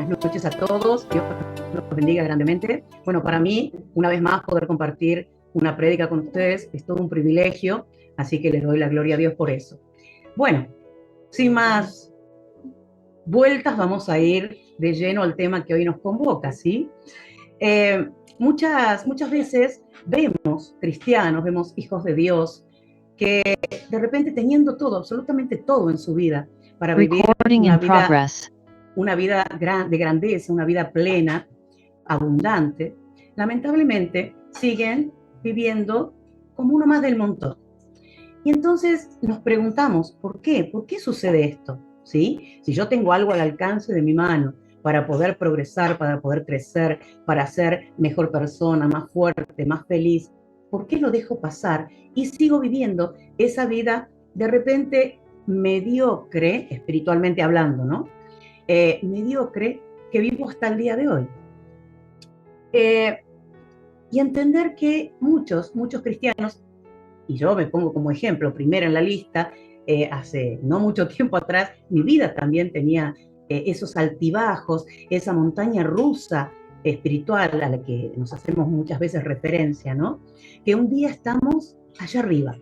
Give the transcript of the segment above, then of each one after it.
Buenas noches a todos, Dios los bendiga grandemente. Bueno, para mí, una vez más, poder compartir una prédica con ustedes es todo un privilegio, así que les doy la gloria a Dios por eso. Bueno, sin más vueltas, vamos a ir de lleno al tema que hoy nos convoca, ¿sí? Muchas veces vemos cristianos, vemos hijos de Dios, que de repente teniendo todo, absolutamente todo en su vida, para vivir una vida de grandeza, una vida plena, abundante, lamentablemente siguen viviendo como uno más del montón. Y entonces nos preguntamos, ¿por qué? ¿Por qué sucede esto? ¿Sí? Si yo tengo algo al alcance de mi mano para poder progresar, para poder crecer, para ser mejor persona, más fuerte, más feliz, ¿por qué lo dejo pasar y sigo viviendo esa vida de repente mediocre, espiritualmente hablando, ¿no? Mediocre que vivo hasta el día de hoy. Y entender que muchos cristianos, y yo me pongo como ejemplo, primero en la lista, hace no mucho tiempo atrás, mi vida también tenía esos altibajos, esa montaña rusa espiritual a la que nos hacemos muchas veces referencia, ¿no? Que un día estamos allá arriba,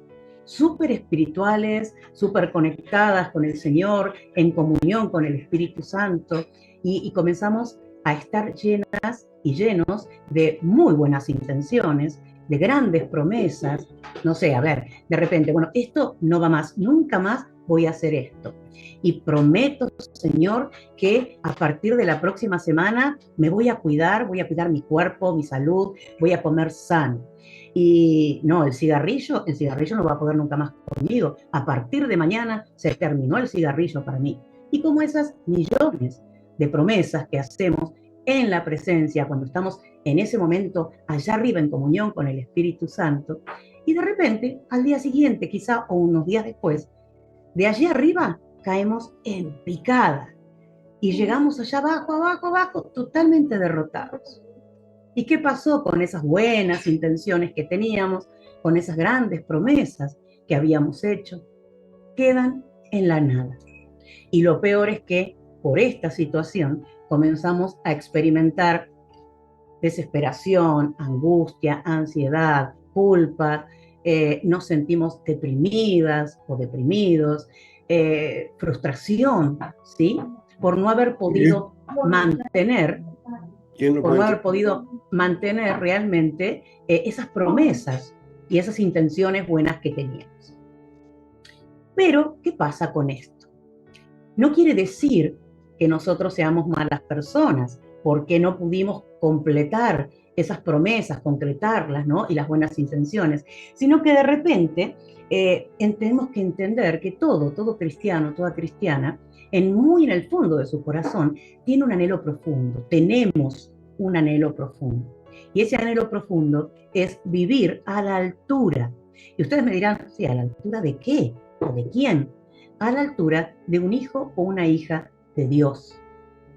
súper espirituales, súper conectadas con el Señor, en comunión con el Espíritu Santo, y comenzamos a estar llenas y llenos de muy buenas intenciones, de grandes promesas. No sé, a ver, de repente, bueno, esto no va más, nunca más voy a hacer esto. Y prometo, Señor, que a partir de la próxima semana me voy a cuidar mi cuerpo, mi salud, voy a comer sano. Y no, el cigarrillo no va a poder nunca más conmigo. A partir de mañana se terminó el cigarrillo para mí. Y como esas millones de promesas que hacemos en la presencia, cuando estamos en ese momento allá arriba en comunión con el Espíritu Santo, y de repente, al día siguiente, quizá, o unos días después, de allí arriba caemos en picada y llegamos allá abajo, abajo, abajo, totalmente derrotados. ¿Y qué pasó con esas buenas intenciones que teníamos, con esas grandes promesas que habíamos hecho? Quedan en la nada. Y lo peor es que por esta situación comenzamos a experimentar desesperación, angustia, ansiedad, culpa, nos sentimos deprimidas o deprimidos, frustración, ¿sí? Por no haber podido mantener, realmente esas promesas y esas intenciones buenas que teníamos. Pero, ¿qué pasa con esto? No quiere decir que nosotros seamos malas personas, porque no pudimos completar esas promesas, concretarlas, ¿no? Y las buenas intenciones, sino que de repente tenemos que entender que todo cristiano, toda cristiana, muy en el fondo de su corazón, tiene un anhelo profundo, tenemos un anhelo profundo. Y ese anhelo profundo es vivir a la altura. Y ustedes me dirán, sí, ¿a la altura de qué? ¿O de quién? A la altura de un hijo o una hija de Dios,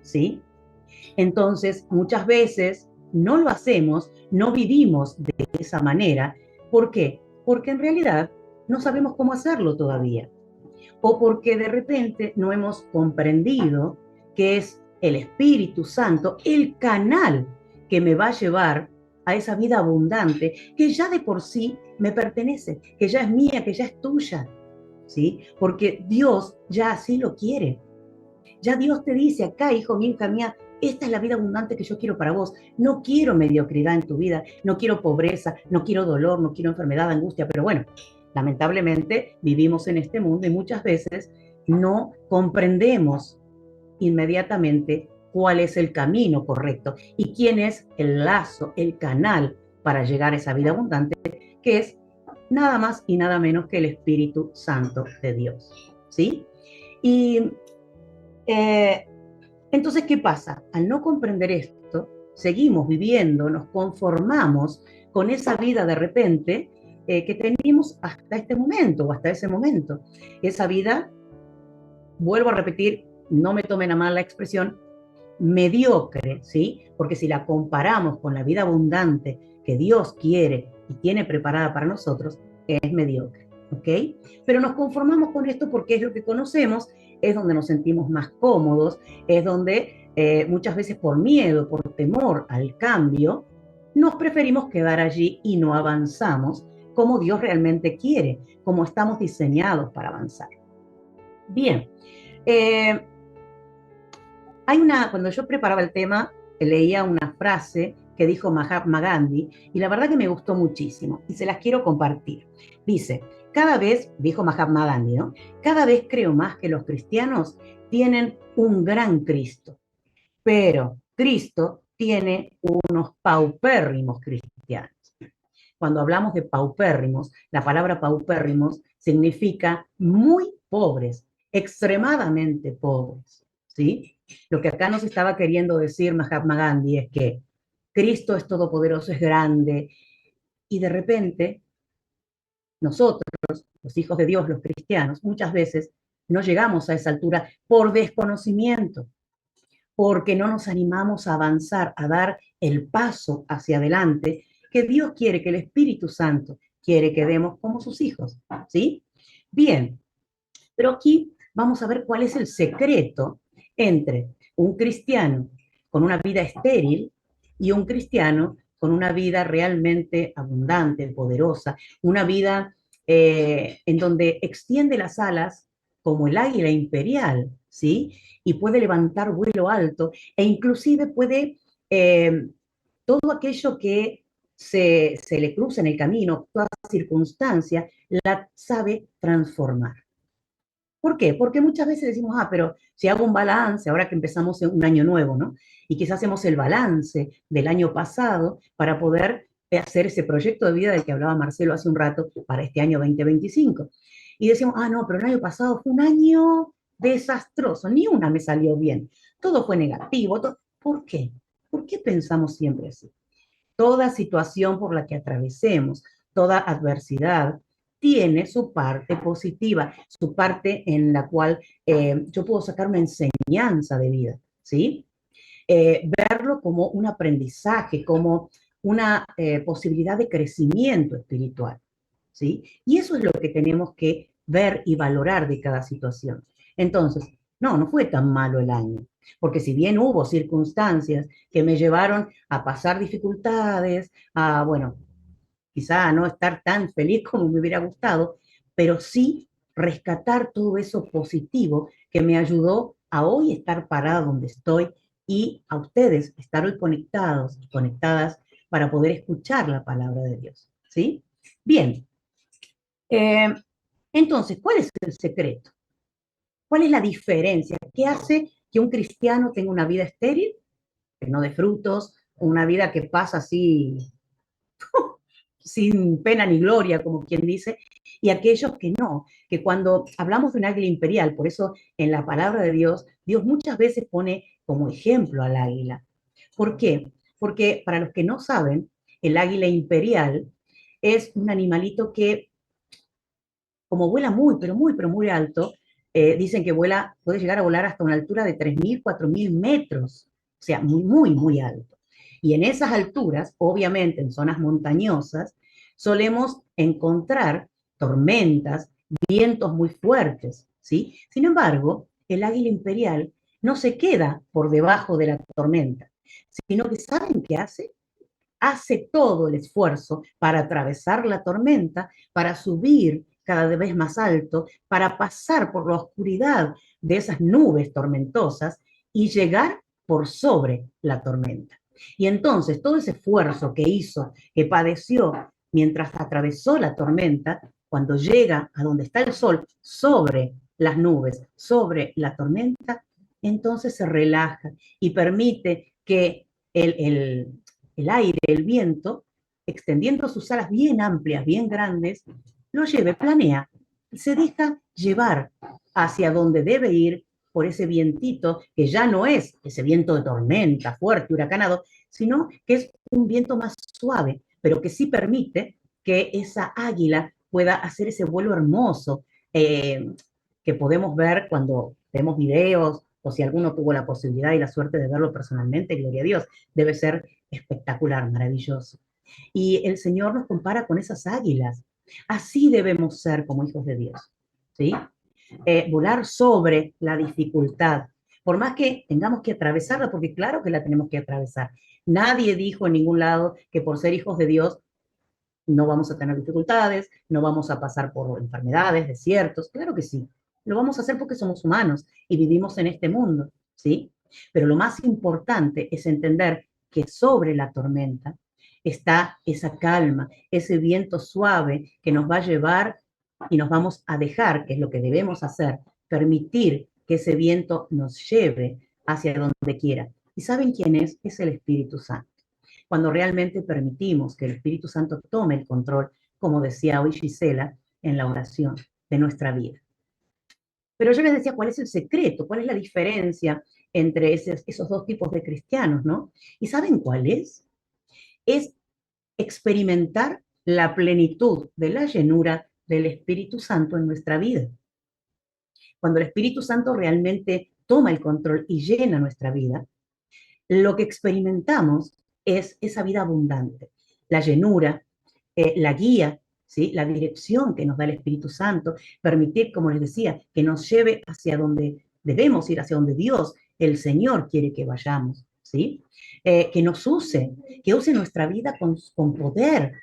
¿sí? Entonces, muchas veces no lo hacemos, no vivimos de esa manera. ¿Por qué? Porque en realidad no sabemos cómo hacerlo todavía. O porque de repente no hemos comprendido que es el Espíritu Santo el canal que me va a llevar a esa vida abundante que ya de por sí me pertenece, que ya es mía, que ya es tuya, ¿sí? Porque Dios ya así lo quiere. Ya Dios te dice acá, hijo mío, hija mía, esta es la vida abundante que yo quiero para vos. No quiero mediocridad en tu vida, no quiero pobreza, no quiero dolor, no quiero enfermedad, angustia, pero bueno, lamentablemente vivimos en este mundo y muchas veces no comprendemos inmediatamente cuál es el camino correcto y quién es el lazo, el canal para llegar a esa vida abundante, que es nada más y nada menos que el Espíritu Santo de Dios, ¿sí? Y entonces, ¿qué pasa? Al no comprender esto, seguimos viviendo, nos conformamos con esa vida de repente que teníamos hasta este momento o hasta ese momento. Esa vida, vuelvo a repetir, no me tomen a mal la expresión, mediocre, ¿sí? Porque si la comparamos con la vida abundante que Dios quiere y tiene preparada para nosotros, es mediocre, ¿ok? Pero nos conformamos con esto porque es lo que conocemos, es donde nos sentimos más cómodos, es donde muchas veces por miedo, por temor al cambio, nos preferimos quedar allí y no avanzamos como Dios realmente quiere, como estamos diseñados para avanzar. Bien, eh, cuando yo preparaba el tema, leía una frase que dijo Mahatma Gandhi y la verdad que me gustó muchísimo y se las quiero compartir. Dice, cada vez, dijo Mahatma Gandhi, ¿no? Cada vez creo más que los cristianos tienen un gran Cristo, pero Cristo tiene unos paupérrimos cristianos. Cuando hablamos de paupérrimos, la palabra paupérrimos significa muy pobres, extremadamente pobres, ¿sí? Lo que acá nos estaba queriendo decir Mahatma Gandhi es que Cristo es todopoderoso, es grande, y de repente nosotros, los hijos de Dios, los cristianos, muchas veces no llegamos a esa altura por desconocimiento, porque no nos animamos a avanzar, a dar el paso hacia adelante que Dios quiere, que el Espíritu Santo quiere que demos como sus hijos, ¿sí? Bien, pero aquí vamos a ver cuál es el secreto entre un cristiano con una vida estéril y un cristiano con una vida realmente abundante, poderosa, una vida en donde extiende las alas como el águila imperial, ¿sí? Y puede levantar vuelo alto e inclusive puede todo aquello que se le cruza en el camino, toda circunstancia, la sabe transformar. ¿Por qué? Porque muchas veces decimos, pero si hago un balance, ahora que empezamos un año nuevo, ¿no? Y quizás hacemos el balance del año pasado para poder hacer ese proyecto de vida del que hablaba Marcelo hace un rato para este año 2025. Y decimos, no, pero el año pasado fue un año desastroso, ni una me salió bien, todo fue negativo. ¿Por qué? ¿Por qué pensamos siempre así? Toda situación por la que atravesemos, toda adversidad, tiene su parte positiva, su parte en la cual yo puedo sacar una enseñanza de vida, ¿sí? Verlo como un aprendizaje, como una posibilidad de crecimiento espiritual, ¿sí? Y eso es lo que tenemos que ver y valorar de cada situación. Entonces, no fue tan malo el año, porque si bien hubo circunstancias que me llevaron a pasar dificultades, bueno, quizá a no estar tan feliz como me hubiera gustado, pero sí rescatar todo eso positivo que me ayudó a hoy estar parada donde estoy y a ustedes estar hoy conectados y conectadas para poder escuchar la palabra de Dios, ¿sí? Bien, eh, entonces, ¿cuál es el secreto? ¿Cuál es la diferencia? ¿Qué hace que un cristiano tenga una vida estéril, que no de frutos, una vida que pasa así sin pena ni gloria, como quien dice, y aquellos que no, que cuando hablamos de un águila imperial, por eso en la palabra de Dios, Dios muchas veces pone como ejemplo al águila. ¿Por qué? Porque para los que no saben, el águila imperial es un animalito que, como vuela muy, pero muy alto, dicen que vuela, puede llegar a volar hasta una altura de 3.000, 4.000 metros, o sea, muy alto. Y en esas alturas, obviamente en zonas montañosas, solemos encontrar tormentas, vientos muy fuertes, ¿sí? Sin embargo, el águila imperial no se queda por debajo de la tormenta, sino que ¿saben qué hace? Hace todo el esfuerzo para atravesar la tormenta, para subir cada vez más alto, para pasar por la oscuridad de esas nubes tormentosas y llegar por sobre la tormenta. Y entonces todo ese esfuerzo que hizo, que padeció mientras atravesó la tormenta, cuando llega a donde está el sol, sobre las nubes, sobre la tormenta, entonces se relaja y permite que el aire, el viento, extendiendo sus alas bien amplias, bien grandes, lo lleve, planea, se deja llevar hacia donde debe ir por ese vientito que ya no es ese viento de tormenta fuerte, huracanado, sino que es un viento más suave, pero que sí permite que esa águila pueda hacer ese vuelo hermoso que podemos ver cuando vemos videos o si alguno tuvo la posibilidad y la suerte de verlo personalmente, gloria a Dios, debe ser espectacular, maravilloso. Y el Señor nos compara con esas águilas. Así debemos ser como hijos de Dios, ¿sí? Volar sobre la dificultad, por más que tengamos que atravesarla, porque claro que la tenemos que atravesar. Nadie dijo en ningún lado que por ser hijos de Dios no vamos a tener dificultades, no vamos a pasar por enfermedades, desiertos, claro que sí. Lo vamos a hacer porque somos humanos y vivimos en este mundo, ¿sí? Pero lo más importante es entender que sobre la tormenta está esa calma, ese viento suave que nos va a llevar y nos vamos a dejar, que es lo que debemos hacer, permitir que ese viento nos lleve hacia donde quiera. ¿Y saben quién es? Es el Espíritu Santo. Cuando realmente permitimos que el Espíritu Santo tome el control, como decía hoy Gisela en la oración de nuestra vida. Pero yo les decía, ¿cuál es el secreto? ¿Cuál es la diferencia entre esos dos tipos de cristianos, no? ¿Y saben cuál es? Es experimentar la plenitud de la llenura del Espíritu Santo en nuestra vida. Cuando el Espíritu Santo realmente toma el control y llena nuestra vida, lo que experimentamos es esa vida abundante, la llenura, la guía, ¿sí? La dirección que nos da el Espíritu Santo, permitir, como les decía, que nos lleve hacia donde debemos ir, hacia donde Dios, el Señor, quiere que vayamos, ¿sí? Que nos use, que use nuestra vida con poder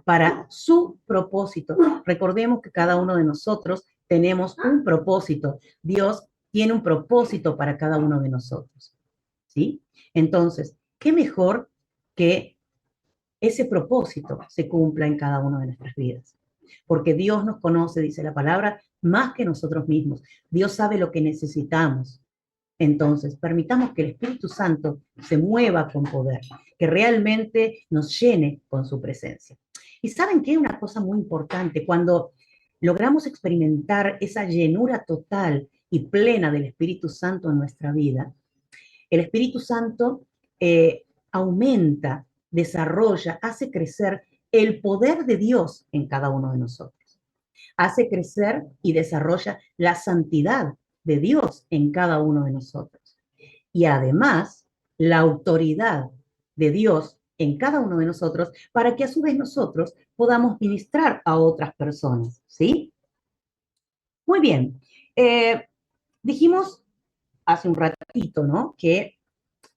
para su propósito. Recordemos que cada uno de nosotros tenemos un propósito. Dios tiene un propósito para cada uno de nosotros, ¿sí? Entonces, ¿qué mejor que ese propósito se cumpla en cada una de nuestras vidas? Porque Dios nos conoce, dice la palabra, más que nosotros mismos. Dios sabe lo que necesitamos. Entonces, permitamos que el Espíritu Santo se mueva con poder, que realmente nos llene con su presencia. Y saben que hay una cosa muy importante, cuando logramos experimentar esa llenura total y plena del Espíritu Santo en nuestra vida, el Espíritu Santo aumenta, desarrolla, hace crecer el poder de Dios en cada uno de nosotros. Hace crecer y desarrolla la santidad de Dios en cada uno de nosotros. Y además, la autoridad de Dios en cada uno de nosotros para que a su vez nosotros podamos ministrar a otras personas, ¿sí? Muy bien. Dijimos hace un ratito, ¿no? Que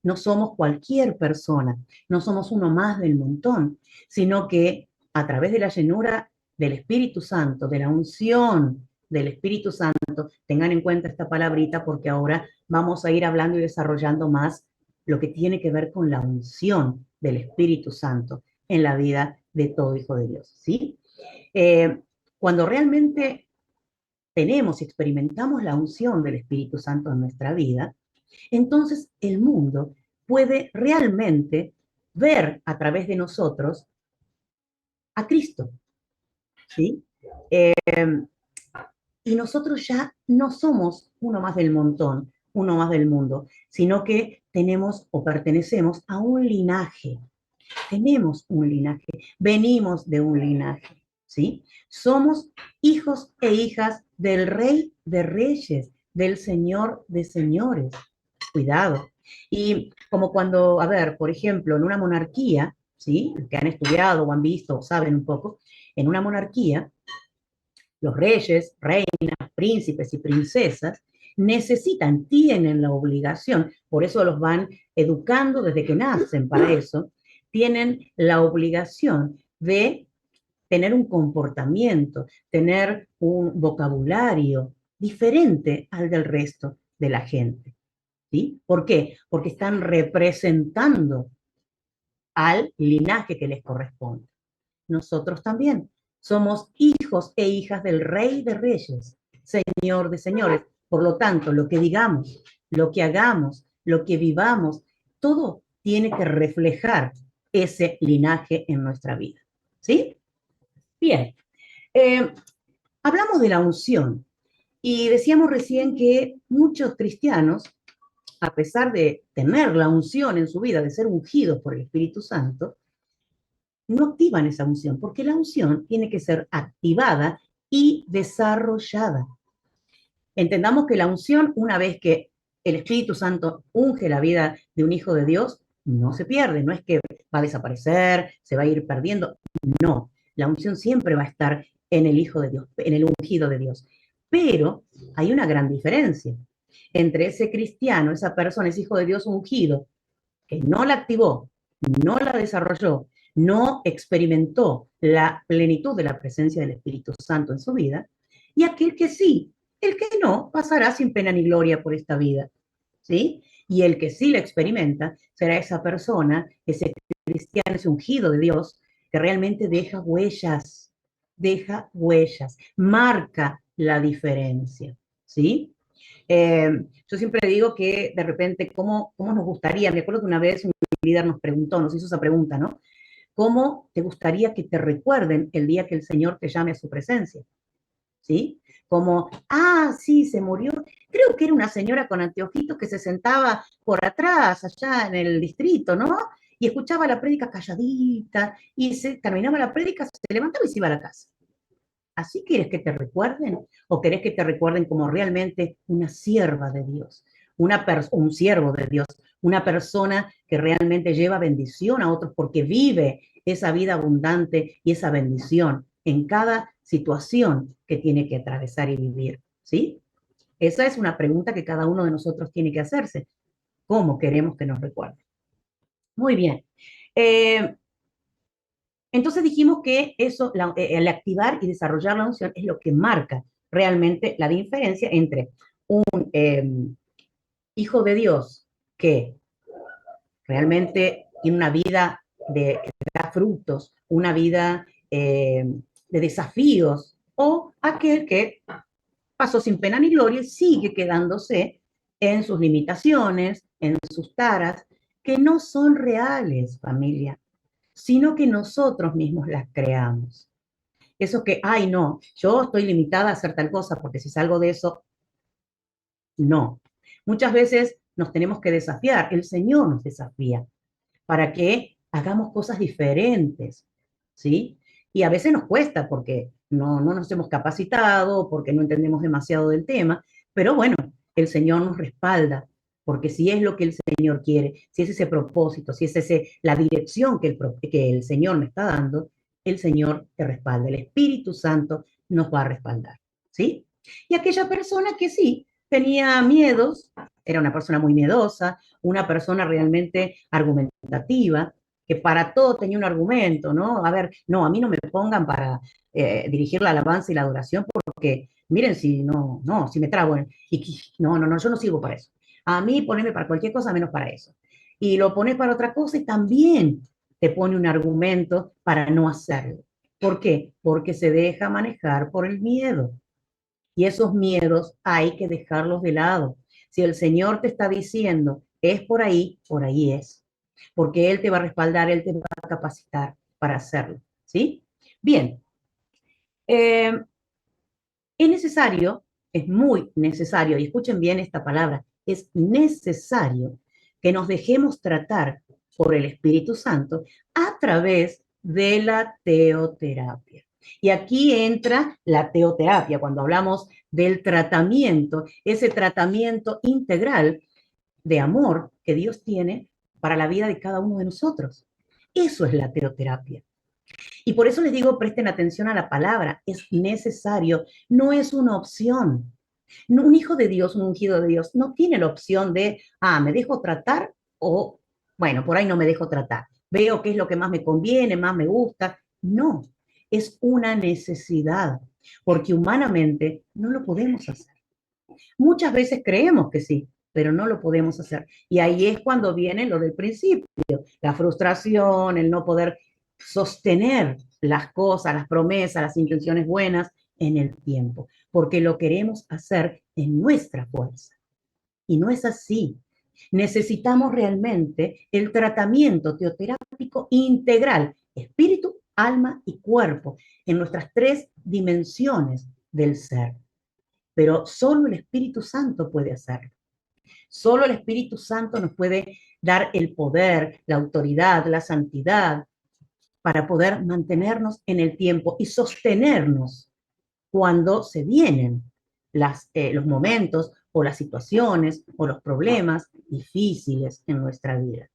no somos cualquier persona, no somos uno más del montón, sino que a través de la llenura del Espíritu Santo, de la unción del Espíritu Santo, tengan en cuenta esta palabrita porque ahora vamos a ir hablando y desarrollando más lo que tiene que ver con la unción del Espíritu Santo en la vida de todo hijo de Dios, ¿sí? Cuando realmente tenemos y experimentamos la unción del Espíritu Santo en nuestra vida, entonces el mundo puede realmente ver a través de nosotros a Cristo, ¿sí? Y nosotros ya no somos uno más del montón, uno más del mundo, sino que tenemos o pertenecemos a un linaje. Tenemos un linaje, venimos de un linaje, ¿sí? Somos hijos e hijas del Rey de Reyes, del Señor de Señores. Cuidado. Y como cuando, a ver, por ejemplo, en una monarquía, ¿sí? Que han estudiado o han visto o saben un poco, en una monarquía, los reyes, reinas, príncipes y princesas necesitan, tienen la obligación, por eso los van educando desde que nacen para eso, tienen la obligación de tener un comportamiento, tener un vocabulario diferente al del resto de la gente. ¿Sí? ¿Por qué? Porque están representando al linaje que les corresponde. Nosotros también somos hijos e hijas del Rey de Reyes, Señor de Señores. Por lo tanto, lo que digamos, lo que hagamos, lo que vivamos, todo tiene que reflejar ese linaje en nuestra vida. ¿Sí? Bien. Hablamos de la unción y decíamos recién que muchos cristianos, a pesar de tener la unción en su vida, de ser ungidos por el Espíritu Santo, no activan esa unción, porque la unción tiene que ser activada y desarrollada. Entendamos que la unción, una vez que el Espíritu Santo unge la vida de un hijo de Dios, no se pierde, no es que va a desaparecer, se va a ir perdiendo, no. La unción siempre va a estar en el Hijo de Dios, en el ungido de Dios. Pero hay una gran diferencia. entre ese cristiano, esa persona, ese hijo de Dios ungido, que no la activó, no la desarrolló, no experimentó la plenitud de la presencia del Espíritu Santo en su vida, y aquel que sí, el que no, pasará sin pena ni gloria por esta vida, ¿sí? Y el que sí la experimenta será esa persona, ese cristiano, ese ungido de Dios, que realmente deja huellas, marca la diferencia, ¿sí? Yo siempre digo que de repente, ¿cómo nos gustaría? Me acuerdo que una vez un líder nos preguntó, nos hizo esa pregunta, ¿no? ¿Cómo te gustaría que te recuerden el día que el Señor te llame a su presencia? ¿Sí? Como, sí, se murió. Creo que era una señora con anteojitos que se sentaba por atrás, allá en el distrito, ¿no? Y escuchaba la prédica calladita, y se terminaba la prédica, se levantaba y se iba a la casa. ¿Así quieres que te recuerden? ¿O querés que te recuerden como realmente una sierva de Dios, un siervo de Dios, una persona que realmente lleva bendición a otros porque vive esa vida abundante y esa bendición en cada situación que tiene que atravesar y vivir? ¿Sí? Esa es una pregunta que cada uno de nosotros tiene que hacerse. ¿Cómo queremos que nos recuerden? Muy bien. Eh, Entonces dijimos que eso, el activar y desarrollar la unción es lo que marca realmente la diferencia entre un hijo de Dios que realmente tiene una vida que da frutos, una vida de desafíos, o aquel que pasó sin pena ni gloria y sigue quedándose en sus limitaciones, en sus taras, que no son reales, familia, sino que nosotros mismos las creamos. Eso que, ay, no, yo estoy limitada a hacer tal cosa, porque si salgo de eso, no. Muchas veces nos tenemos que desafiar, el Señor nos desafía para que hagamos cosas diferentes, ¿sí? Y a veces nos cuesta porque no nos hemos capacitado, porque no entendemos demasiado del tema, pero bueno, el Señor nos respalda, porque si es lo que el Señor quiere, si es ese propósito, si es la dirección que el Señor me está dando, el Señor te respalda, el Espíritu Santo nos va a respaldar, ¿sí? Y aquella persona que sí tenía miedos, era una persona muy miedosa, una persona realmente argumentativa, que para todo tenía un argumento, ¿no? A ver, no, a mí no me pongan para dirigir la alabanza y la adoración porque, miren, si me trago, no, yo no sirvo para eso. A mí poneme para cualquier cosa menos para eso. Y lo pones para otra cosa y también te pone un argumento para no hacerlo. ¿Por qué? Porque se deja manejar por el miedo. Y esos miedos hay que dejarlos de lado. Si el Señor te está diciendo, es por ahí es. Porque Él te va a respaldar, Él te va a capacitar para hacerlo. ¿Sí? Bien. Eh, es necesario, es muy necesario, y escuchen bien esta palabra, es necesario que nos dejemos tratar por el Espíritu Santo a través de la teoterapia. Y aquí entra la teoterapia, cuando hablamos del tratamiento, ese tratamiento integral de amor que Dios tiene para la vida de cada uno de nosotros. Eso es la teoterapia. Y por eso les digo, presten atención a la palabra, es necesario, no es una opción. Un hijo de Dios, un ungido de Dios, no tiene la opción de, me dejo tratar o, bueno, por ahí no me dejo tratar. Veo qué es lo que más me conviene, más me gusta. No, es una necesidad, porque humanamente no lo podemos hacer. Muchas veces creemos que sí, pero no lo podemos hacer. Y ahí es cuando viene lo del principio, la frustración, el no poder sostener las cosas, las promesas, las intenciones buenas en el tiempo, porque lo queremos hacer en nuestra fuerza. Y no es así. Necesitamos realmente el tratamiento teoterápico integral, espíritu, alma y cuerpo, en nuestras tres dimensiones del ser. Pero solo el Espíritu Santo puede hacerlo. Solo el Espíritu Santo nos puede dar el poder, la autoridad, la santidad para poder mantenernos en el tiempo y sostenernos cuando se vienen los momentos o las situaciones o los problemas difíciles en nuestra vida.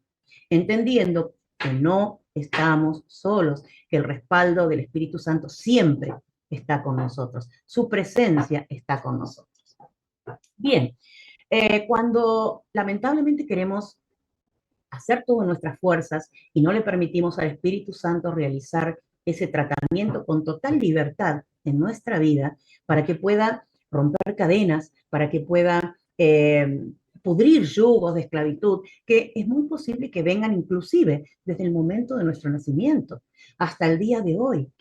Entendiendo que no estamos solos, que el respaldo del Espíritu Santo siempre está con nosotros. Su presencia está con nosotros. Bien, Cuando lamentablemente queremos hacer todo nuestras fuerzas y no le permitimos al Espíritu Santo realizar ese tratamiento con total libertad en nuestra vida para que pueda romper cadenas, para que pueda pudrir yugos de esclavitud, que es muy posible que vengan inclusive desde el momento de nuestro nacimiento hasta el día de hoy,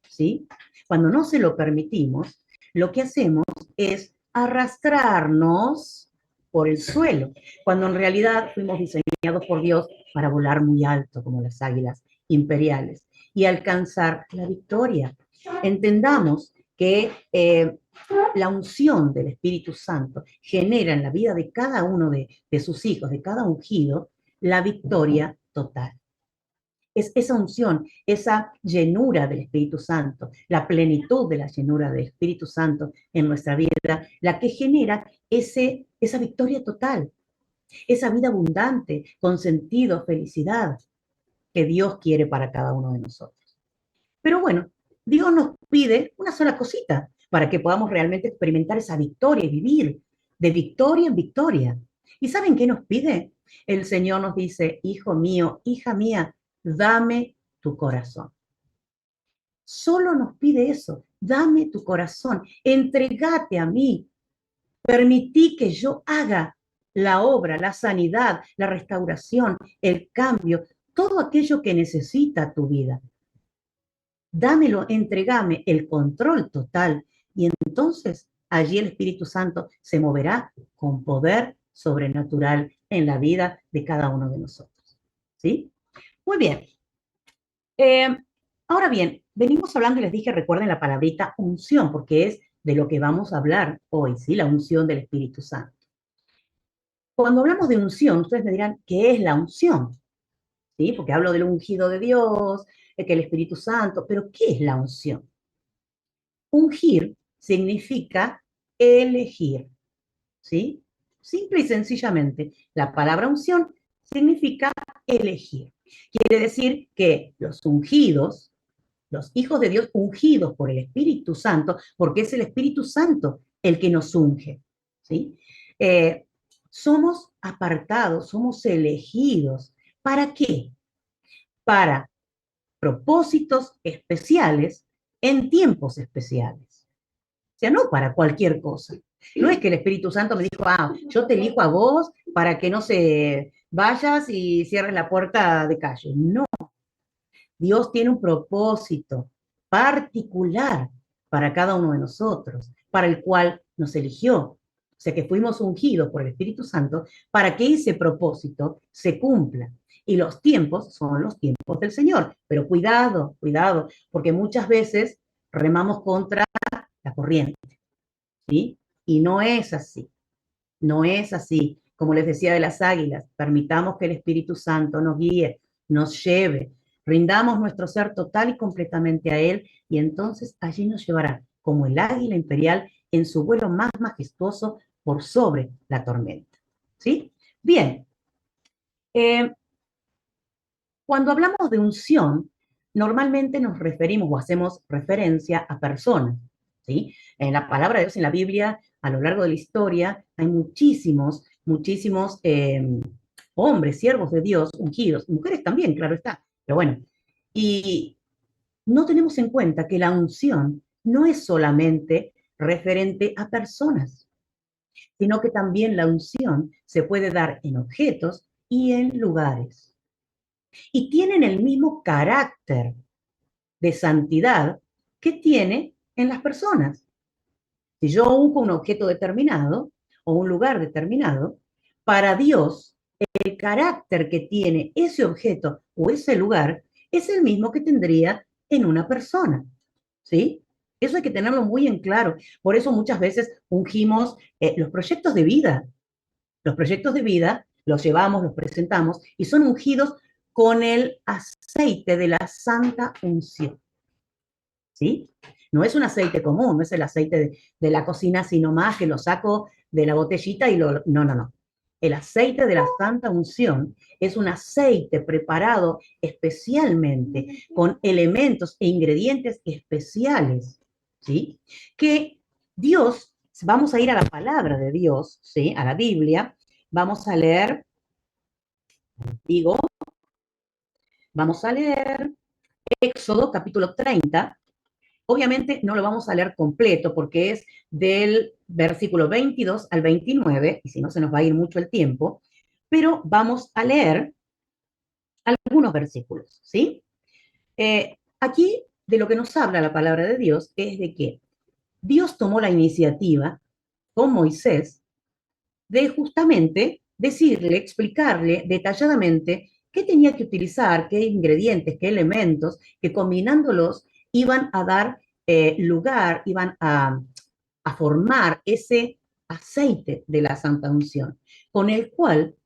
¿sí? Cuando no se lo permitimos, lo que hacemos es arrastrarnos por el suelo, cuando en realidad fuimos diseñados por Dios para volar muy alto, como las águilas imperiales, y alcanzar la victoria. Entendamos que la unción del Espíritu Santo genera en la vida de cada uno de sus hijos, de cada ungido, la victoria total. Es esa unción, esa llenura del Espíritu Santo, la plenitud de la llenura del Espíritu Santo en nuestra vida, la que genera esa victoria total, esa vida abundante, con sentido, felicidad que Dios quiere para cada uno de nosotros. Pero bueno, Dios nos pide una sola cosita para que podamos realmente experimentar esa victoria y vivir de victoria en victoria. ¿Y saben qué nos pide? El Señor nos dice, hijo mío, hija mía, dame tu corazón. Solo nos pide eso, dame tu corazón, entregate a mí, permití que yo haga la obra, la sanidad, la restauración, el cambio, todo aquello que necesita tu vida. Dámelo, entregame el control total y entonces allí el Espíritu Santo se moverá con poder sobrenatural en la vida de cada uno de nosotros. ¿Sí? Muy bien. Eh, Ahora bien, venimos hablando y les dije, recuerden la palabrita unción, porque es de lo que vamos a hablar hoy, ¿sí? La unción del Espíritu Santo. Cuando hablamos de unción, ustedes me dirán, ¿qué es la unción? ¿Sí? Porque hablo del ungido de Dios, que el Espíritu Santo, pero ¿qué es la unción? Ungir significa elegir, ¿sí? Simple y sencillamente, la palabra unción significa elegir. Quiere decir que los ungidos, los hijos de Dios ungidos por el Espíritu Santo, porque es el Espíritu Santo el que nos unge, ¿sí? Somos apartados, somos elegidos. ¿Para qué? Para propósitos especiales en tiempos especiales. O sea, no para cualquier cosa. No es que el Espíritu Santo me dijo, yo te elijo a vos para que no se vayas y cierres la puerta de calle. No, Dios tiene un propósito particular para cada uno de nosotros, para el cual nos eligió. O sea que fuimos ungidos por el Espíritu Santo para que ese propósito se cumpla. Y los tiempos son los tiempos del Señor. Pero cuidado, cuidado, porque muchas veces remamos contra la corriente, ¿sí? Y no es así, no es así. Como les decía de las águilas, permitamos que el Espíritu Santo nos guíe, nos lleve, rindamos nuestro ser total y completamente a Él y entonces allí nos llevará como el águila imperial en su vuelo más majestuoso por sobre la tormenta. ¿Sí? Bien, eh, cuando hablamos de unción, normalmente nos referimos o hacemos referencia a personas, ¿sí? En la palabra de Dios, en la Biblia, a lo largo de la historia, hay muchísimos hombres, siervos de Dios, ungidos, mujeres también, claro está, pero bueno, y no tenemos en cuenta que la unción no es solamente referente a personas, sino que también la unción se puede dar en objetos y en lugares y tienen el mismo carácter de santidad que tiene en las personas. Si yo unjo un objeto determinado o un lugar determinado, para Dios el carácter que tiene ese objeto o ese lugar es el mismo que tendría en una persona, ¿sí? Eso hay que tenerlo muy en claro. Por eso muchas veces ungimos los proyectos de vida. Los proyectos de vida los llevamos, los presentamos y son ungidos con el aceite de la santa unción. ¿Sí? No es un aceite común, no es el aceite de la cocina, sino más que lo saco de la botellita y lo... No, no, no. El aceite de la santa unción es un aceite preparado especialmente con elementos e ingredientes especiales, ¿sí? Que Dios vamos a ir a la palabra de Dios, ¿sí? A la Biblia. Vamos a leer, digo, vamos a leer Éxodo capítulo 30. Obviamente no lo vamos a leer completo porque es del versículo 22 al 29, y si no se nos va a ir mucho el tiempo, pero vamos a leer algunos versículos, ¿sí? Aquí de lo que nos habla la palabra de Dios es de que Dios tomó la iniciativa con Moisés de justamente decirle, explicarle detalladamente qué tenía que utilizar, qué ingredientes, qué elementos, que combinándolos iban a dar lugar, iban a formar ese aceite de la Santa Unción, con el cual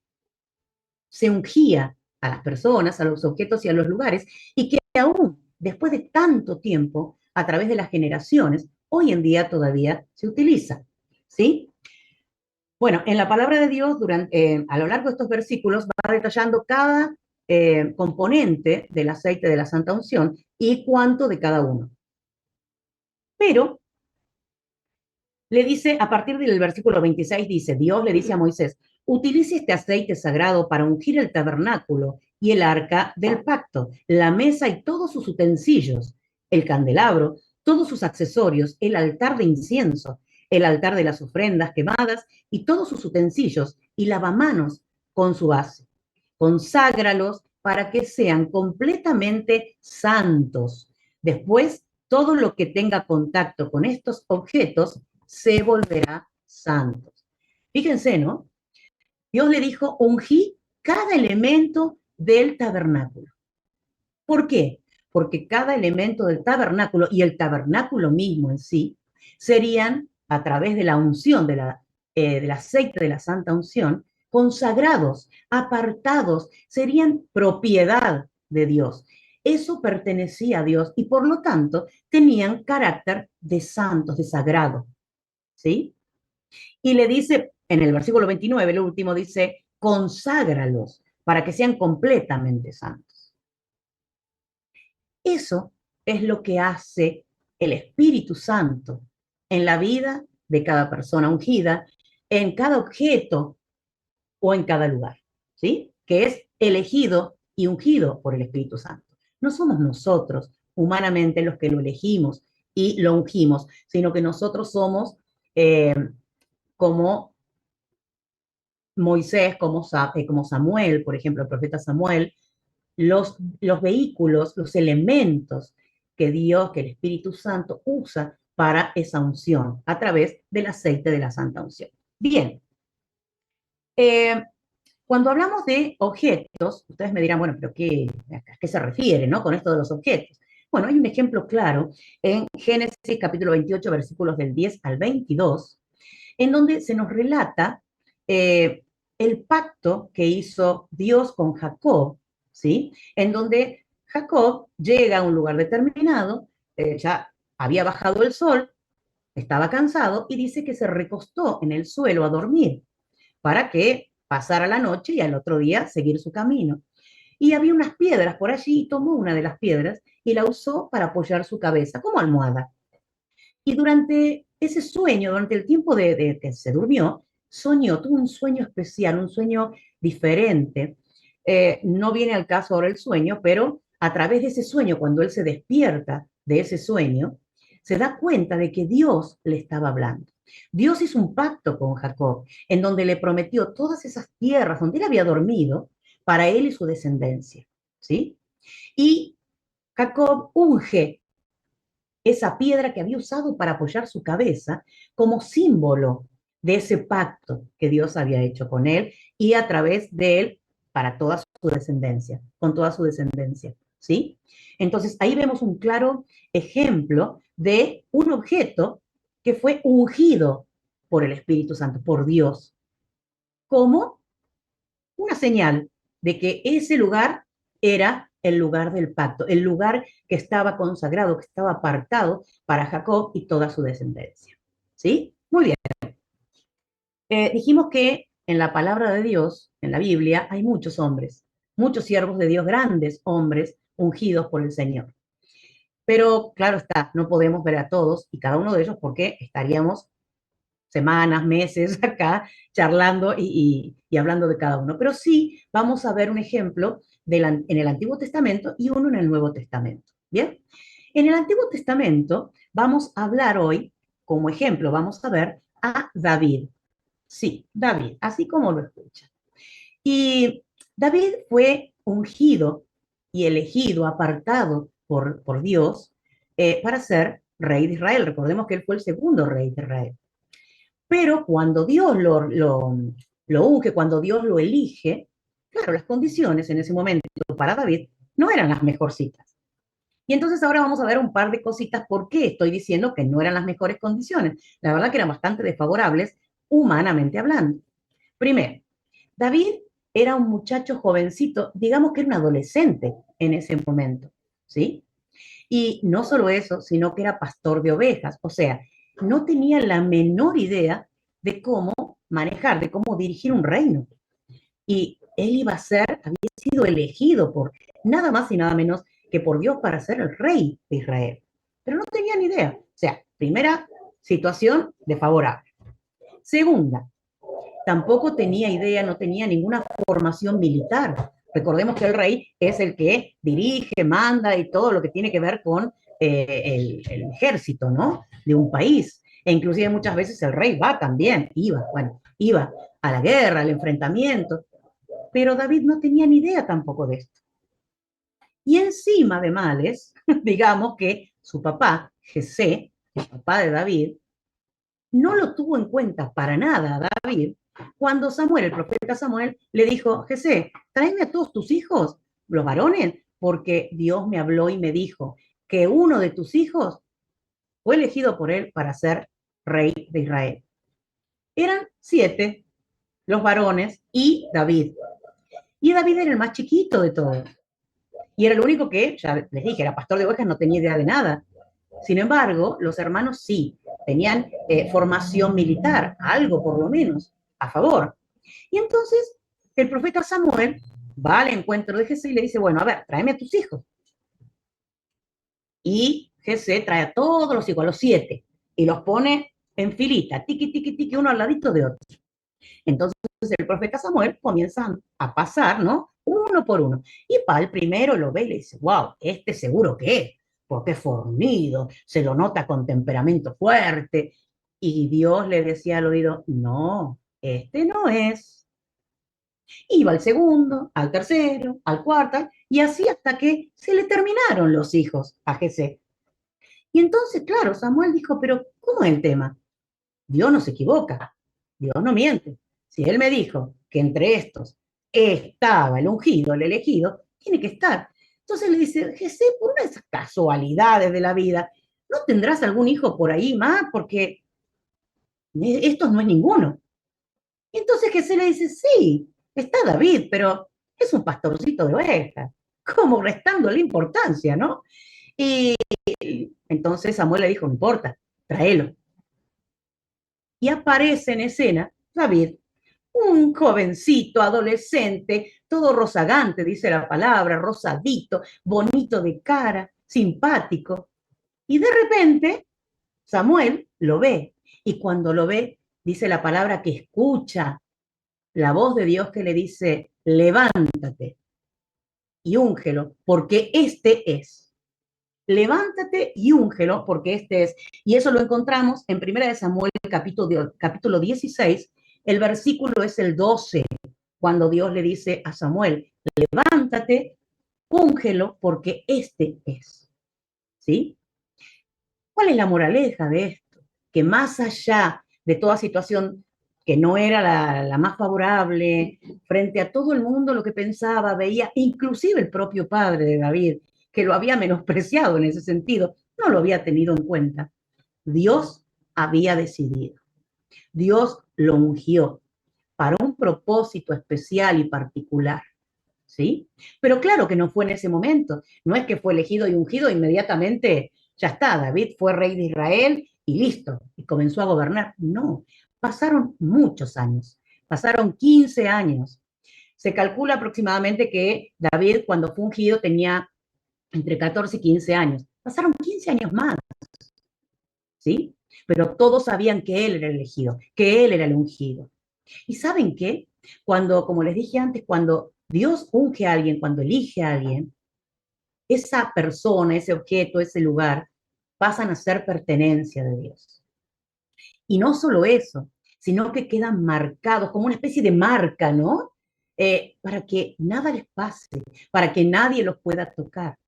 se ungía a las personas, a los objetos y a los lugares, y que aún después de tanto tiempo, a través de las generaciones, hoy en día todavía se utiliza. ¿Sí? Bueno, en la palabra de Dios, a lo largo de estos versículos, va detallando cada componente del aceite de la Santa Unción y cuánto de cada uno. Pero le dice, a partir del versículo 26, dice, Dios le dice a Moisés, utilice este aceite sagrado para ungir el tabernáculo y el arca del pacto, la mesa y todos sus utensilios, el candelabro, todos sus accesorios, el altar de incienso, el altar de las ofrendas quemadas y todos sus utensilios, y lavamanos con su base. Conságralos para que sean completamente santos. Después, todo lo que tenga contacto con estos objetos se volverá santo. Fíjense, ¿no? Dios le dijo, ungí cada elemento del tabernáculo. ¿Por qué? Porque cada elemento del tabernáculo y el tabernáculo mismo en sí serían, a través de la unción, del aceite de la santa unción, consagrados, apartados, serían propiedad de Dios. Eso pertenecía a Dios y por lo tanto tenían carácter de santos, de sagrado. ¿Sí? Y le dice, en el versículo 29, el último dice, conságralos para que sean completamente santos. Eso es lo que hace el Espíritu Santo en la vida de cada persona ungida, en cada objeto o en cada lugar, ¿sí? Que es elegido y ungido por el Espíritu Santo. No somos nosotros humanamente los que lo elegimos y lo ungimos, sino que nosotros somos como Moisés, como Samuel, por ejemplo, el profeta Samuel, los vehículos, los elementos que Dios, que el Espíritu Santo usa para esa unción a través del aceite de la santa unción. Bien, eh, cuando hablamos de objetos, ustedes me dirán, bueno, pero ¿a qué se refiere, no? Con esto de los objetos. Bueno, hay un ejemplo claro en Génesis capítulo 28, versículos del 10 al 22, en donde se nos relata el pacto que hizo Dios con Jacob, ¿sí? En donde Jacob llega a un lugar determinado, ya había bajado el sol, estaba cansado y dice que se recostó en el suelo a dormir para que pasara la noche y al otro día seguir su camino. Y había unas piedras por allí y tomó una de las piedras y la usó para apoyar su cabeza como almohada. Y durante ese sueño, durante el tiempo de que se durmió, soñó, tuvo un sueño especial, un sueño diferente. No viene al caso ahora el sueño, pero a través de ese sueño, cuando él se despierta de ese sueño, se da cuenta de que Dios le estaba hablando. Dios hizo un pacto con Jacob, en donde le prometió todas esas tierras donde él había dormido para él y su descendencia, ¿sí? Y Jacob unge esa piedra que había usado para apoyar su cabeza como símbolo de ese pacto que Dios había hecho con él y a través de él para toda su descendencia, con toda su descendencia, ¿sí? Entonces ahí vemos un claro ejemplo de un objeto que fue ungido por el Espíritu Santo, por Dios, como una señal de que ese lugar era el lugar del pacto, el lugar que estaba consagrado, que estaba apartado para Jacob y toda su descendencia. ¿Sí? Muy bien. Dijimos que en la palabra de Dios, en la Biblia, hay muchos hombres, muchos siervos de Dios, grandes hombres ungidos por el Señor. Pero claro está, no podemos ver a todos y cada uno de ellos porque estaríamos semanas, meses acá charlando y hablando de cada uno, pero sí vamos a ver un ejemplo en el Antiguo Testamento y uno en el Nuevo Testamento. ¿Bien? En el Antiguo Testamento vamos a hablar hoy, como ejemplo, vamos a ver a David. Sí, David, así como lo escuchan. Y David fue ungido y elegido, apartado por Dios para ser rey de Israel. Recordemos que él fue el segundo rey de Israel. Pero cuando Dios lo unge, cuando Dios lo elige, claro, las condiciones en ese momento para David no eran las mejorcitas. Y entonces ahora vamos a ver un par de cositas por qué estoy diciendo que no eran las mejores condiciones. La verdad que eran bastante desfavorables, humanamente hablando. Primero, David era un muchacho jovencito, digamos que era un adolescente en ese momento, ¿sí? Y no solo eso, sino que era pastor de ovejas, o sea, no tenía la menor idea de cómo manejar, de cómo dirigir un reino. Y él iba a ser, había sido elegido por nada más y nada menos que por Dios para ser el rey de Israel. Pero no tenía ni idea. O sea, primera situación desfavorable. Segunda, tampoco tenía idea, no tenía ninguna formación militar. Recordemos que el rey es el que dirige, manda y todo lo que tiene que ver con el ejército, ¿no? De un país. E inclusive muchas veces el rey va también, iba a la guerra, al enfrentamiento, pero David no tenía ni idea tampoco de esto. Y encima de males, digamos que su papá, Jesé, el papá de David, no lo tuvo en cuenta para nada a David cuando Samuel, el profeta Samuel, le dijo, Jesé, tráeme a todos tus hijos, los varones, porque Dios me habló y me dijo que uno de tus hijos fue elegido por él para ser rey de Israel. Eran 7 los varones y David. Y David era el más chiquito de todos. Y era el único que, ya les dije, era pastor de ovejas, no tenía idea de nada. Sin embargo, los hermanos sí, tenían formación militar, algo por lo menos, a favor. Y entonces el profeta Samuel va al encuentro de Jesé y le dice, bueno, a ver, tráeme a tus hijos. Y Jesé trae a todos los hijos, a los 7, y los pone en filita, tiqui, tiqui, tiqui, uno al ladito de otro. Entonces el profeta Samuel comienza a pasar, ¿no? Uno por uno. Y para el primero lo ve y le dice, wow, este seguro que es, porque es fornido, se lo nota con temperamento fuerte. Y Dios le decía al oído, no, este no es. Iba al segundo, al tercero, al cuarto, y así hasta que se le terminaron los hijos a Jesé. Y entonces, claro, Samuel dijo, pero ¿cómo es el tema? Dios no se equivoca, Dios no miente. Si Él me dijo que entre estos estaba el ungido, el elegido, tiene que estar. Entonces le dice, Jesé, por una de esas casualidades de la vida, ¿no tendrás algún hijo por ahí más? Porque estos no es ninguno. Y entonces Jesé le dice, sí, está David, pero es un pastorcito de ovejas, como restando la importancia, ¿no? Y entonces Samuel le dijo, no importa, tráelo. Y aparece en escena David, un jovencito, adolescente, todo rozagante, dice la palabra, rosadito, bonito de cara, simpático. Y de repente Samuel lo ve. Y cuando lo ve, dice la palabra que escucha la voz de Dios que le dice, levántate y úngelo, porque este es. Levántate y úngelo, porque este es. Y eso lo encontramos en 1 Samuel, capítulo 16, el versículo es el 12, cuando Dios le dice a Samuel, levántate, úngelo, porque este es. ¿Sí? ¿Cuál es la moraleja de esto? Que más allá de toda situación que no era la más favorable, frente a todo el mundo lo que pensaba, veía, inclusive el propio padre de David, que lo había menospreciado en ese sentido, no lo había tenido en cuenta. Dios había decidido. Dios lo ungió para un propósito especial y particular. ¿Sí? Pero claro que no fue en ese momento. No es que fue elegido y ungido inmediatamente, ya está, David fue rey de Israel y listo, y comenzó a gobernar. No, pasaron muchos años, pasaron 15 años. Se calcula aproximadamente que David cuando fue ungido tenía entre 14 y 15 años. Pasaron 15 años más, ¿sí? pero todos sabían que él era el elegido, que él era el ungido. ¿Y saben qué? Cuando, como les dije antes, cuando Dios unge a alguien, cuando elige a alguien, esa persona, ese objeto, ese lugar, pasan a ser pertenencia de Dios. Y no solo eso, sino que quedan marcados como una especie de marca, ¿no? Para que nada les pase, para que nadie los pueda tocar.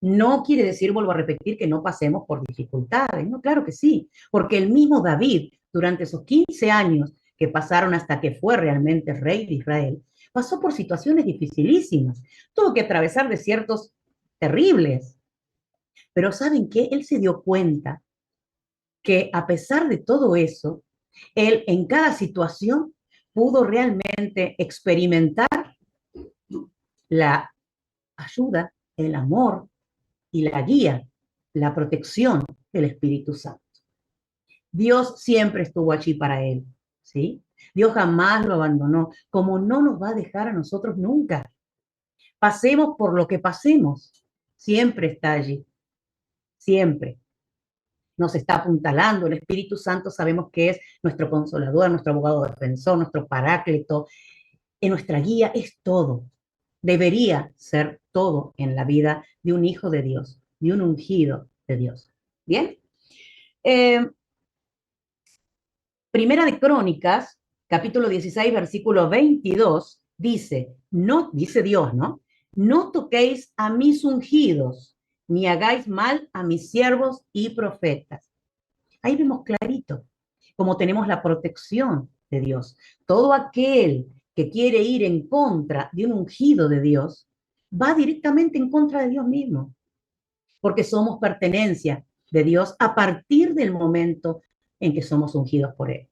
No quiere decir, vuelvo a repetir, que no pasemos por dificultades, no, claro que sí, porque el mismo David, durante esos 15 años que pasaron hasta que fue realmente rey de Israel, pasó por situaciones dificilísimas, tuvo que atravesar desiertos terribles, pero ¿saben qué? Él se dio cuenta que a pesar de todo eso, él en cada situación pudo realmente experimentar la ayuda, el amor y la guía, la protección del Espíritu Santo. Dios siempre estuvo allí para él, ¿sí? Dios jamás lo abandonó, como no nos va a dejar a nosotros nunca. Pasemos por lo que pasemos, siempre está allí, siempre. Nos está apuntalando, el Espíritu Santo sabemos que es nuestro consolador, nuestro abogado defensor, nuestro paráclito, en nuestra guía es todo. Debería ser todo en la vida de un hijo de Dios, de un ungido de Dios. ¿Bien? Eh, Primera de Crónicas, capítulo 16, versículo 22, dice, no, dice Dios, ¿no? No toquéis a mis ungidos, ni hagáis mal a mis siervos y profetas. Ahí vemos clarito cómo tenemos la protección de Dios. Todo aquel que quiere ir en contra de un ungido de Dios, va directamente en contra de Dios mismo, porque somos pertenencia de Dios a partir del momento en que somos ungidos por Él.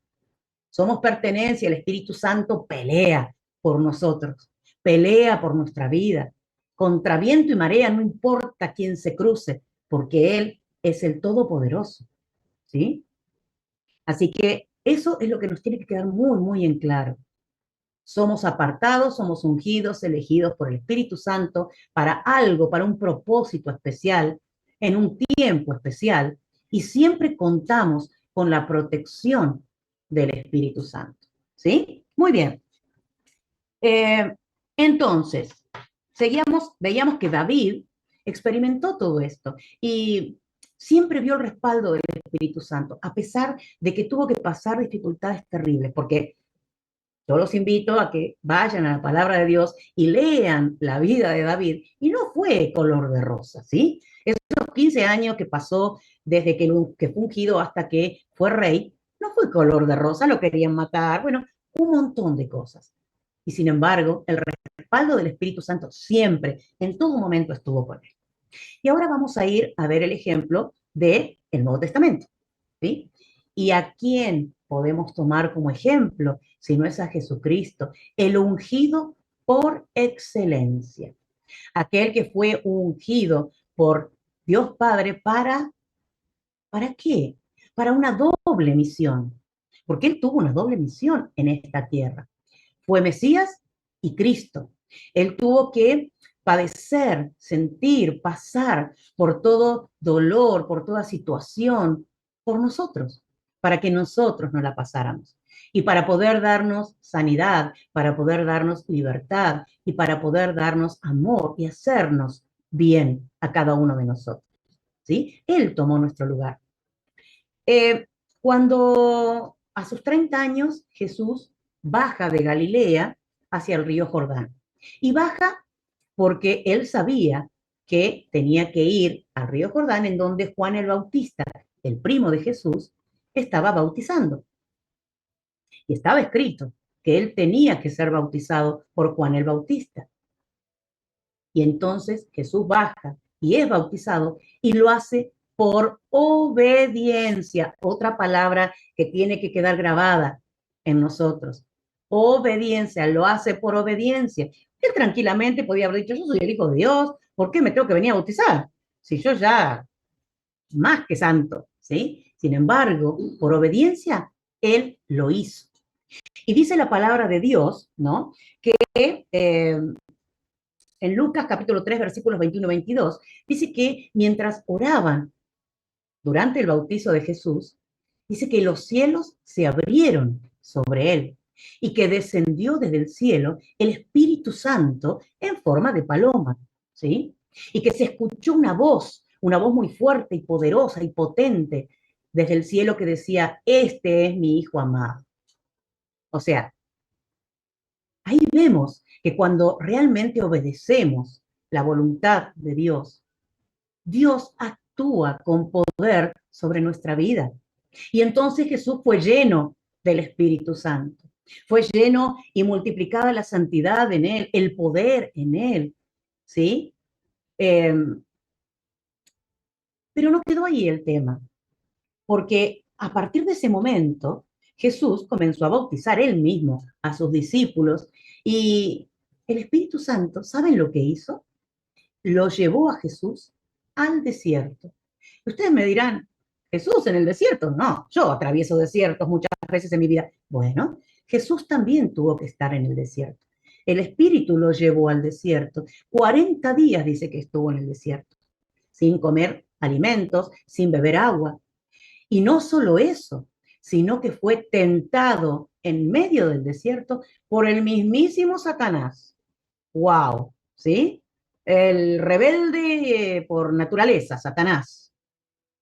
Somos pertenencia, el Espíritu Santo pelea por nosotros, pelea por nuestra vida. Contra viento y marea, no importa quién se cruce, porque Él es el Todopoderoso, ¿sí? Así que eso es lo que nos tiene que quedar muy, muy en claro. Somos apartados, somos ungidos, elegidos por el Espíritu Santo para algo, para un propósito especial, en un tiempo especial, y siempre contamos con la protección del Espíritu Santo. ¿Sí? Muy bien. Eh, entonces, veíamos que David experimentó todo esto y siempre vio el respaldo del Espíritu Santo, a pesar de que tuvo que pasar dificultades terribles, porque yo los invito a que vayan a la palabra de Dios y lean la vida de David, y no fue color de rosa, ¿sí? Esos 15 años que pasó desde que fue ungido hasta que fue rey, no fue color de rosa, lo querían matar, bueno, un montón de cosas. Y sin embargo, el respaldo del Espíritu Santo siempre, en todo momento estuvo con él. Y ahora vamos a ir a ver el ejemplo del Nuevo Testamento, ¿sí? ¿Y a quién podemos tomar como ejemplo si no es a Jesucristo, el ungido por excelencia? Aquel que fue ungido por Dios Padre ¿para qué? Para una doble misión, porque él tuvo una doble misión en esta tierra. Fue Mesías y Cristo. Él tuvo que padecer, sentir, pasar por todo dolor, por toda situación, por nosotros, para que nosotros no la pasáramos. Y para poder darnos sanidad, para poder darnos libertad y para poder darnos amor y hacernos bien a cada uno de nosotros. ¿Sí? Él tomó nuestro lugar. Eh, Cuando a sus 30 años Jesús baja de Galilea hacia el río Jordán. Y baja porque él sabía que tenía que ir al río Jordán en donde Juan el Bautista, el primo de Jesús, estaba bautizando. Y estaba escrito que él tenía que ser bautizado por Juan el Bautista. Y entonces Jesús baja y es bautizado y lo hace por obediencia. Otra palabra que tiene que quedar grabada en nosotros. Obediencia, lo hace por obediencia. Él tranquilamente podía haber dicho, yo soy el Hijo de Dios, ¿por qué me tengo que venir a bautizar? Si yo ya, más que santo, ¿sí? Sin embargo, por obediencia, él lo hizo. Y dice la palabra de Dios, ¿no? Que en Lucas capítulo 3, versículos 21 y 22, dice que mientras oraban durante el bautizo de Jesús, dice que los cielos se abrieron sobre él y que descendió desde el cielo el Espíritu Santo en forma de paloma, ¿sí? Y que se escuchó una voz muy fuerte y poderosa y potente desde el cielo que decía, este es mi Hijo amado. O sea, ahí vemos que cuando realmente obedecemos la voluntad de Dios, Dios actúa con poder sobre nuestra vida. Y entonces Jesús fue lleno del Espíritu Santo. Fue lleno y multiplicada la santidad en él, el poder en él, ¿sí? Eh, pero no quedó ahí el tema, porque a partir de ese momento Jesús comenzó a bautizar él mismo a sus discípulos y el Espíritu Santo, ¿saben lo que hizo? Lo llevó a Jesús al desierto. Ustedes me dirán, Jesús en el desierto, no, yo atravieso desiertos muchas veces en mi vida. Bueno, Jesús también tuvo que estar en el desierto. El Espíritu lo llevó al desierto. 40 días dice que estuvo en el desierto, sin comer alimentos, sin beber agua. Y no solo eso, sino que fue tentado en medio del desierto por el mismísimo Satanás. ¡Wow! ¿Sí? El rebelde por naturaleza, Satanás,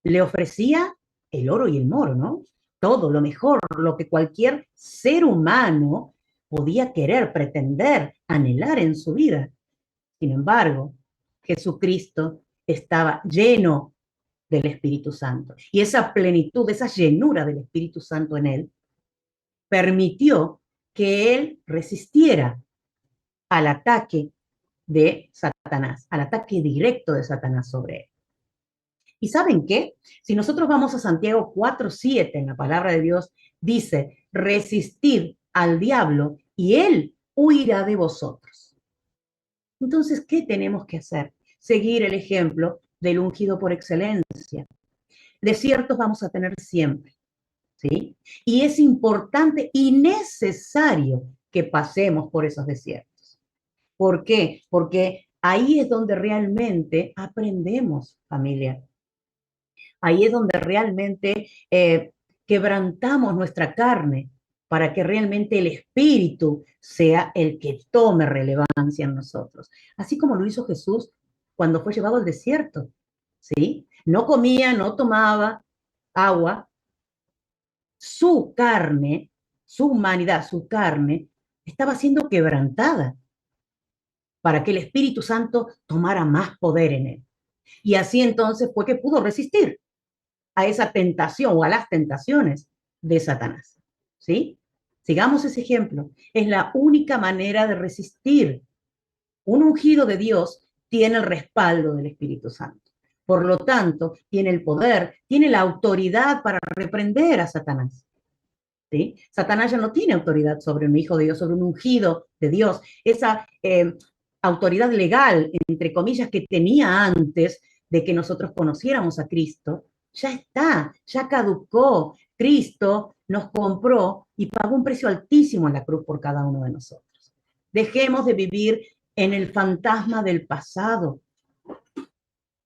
le ofrecía el oro y el moro, ¿no? Todo lo mejor, lo que cualquier ser humano podía querer, pretender, anhelar en su vida. Sin embargo, Jesucristo estaba lleno del Espíritu Santo. Y esa plenitud, esa llenura del Espíritu Santo en él, permitió que él resistiera al ataque de Satanás, al ataque directo de Satanás sobre él. ¿Y saben qué? Si nosotros vamos a Santiago 4:7 en la palabra de Dios, dice, resistid al diablo y él huirá de vosotros. Entonces, ¿qué tenemos que hacer? Seguir el ejemplo del ungido por excelencia. Desiertos vamos a tener siempre, ¿sí? Y es importante y necesario que pasemos por esos desiertos. ¿Por qué? Porque ahí es donde realmente aprendemos, familia. Ahí es donde realmente quebrantamos nuestra carne para que realmente el espíritu sea el que tome relevancia en nosotros. Así como lo hizo Jesús cuando fue llevado al desierto, ¿sí? No comía, no tomaba agua. Su carne, su humanidad, su carne, estaba siendo quebrantada para que el Espíritu Santo tomara más poder en él. Y así entonces fue que pudo resistir a esa tentación o a las tentaciones de Satanás. ¿Sí? Sigamos ese ejemplo. Es la única manera de resistir. Un ungido de Dios tiene el respaldo del Espíritu Santo. Por lo tanto, tiene el poder, tiene la autoridad para reprender a Satanás. ¿Sí? Satanás ya no tiene autoridad sobre un hijo de Dios, sobre un ungido de Dios. Esa autoridad legal, entre comillas, que tenía antes de que nosotros conociéramos a Cristo, ya está, ya caducó. Cristo nos compró y pagó un precio altísimo en la cruz por cada uno de nosotros. Dejemos de vivir en el fantasma del pasado.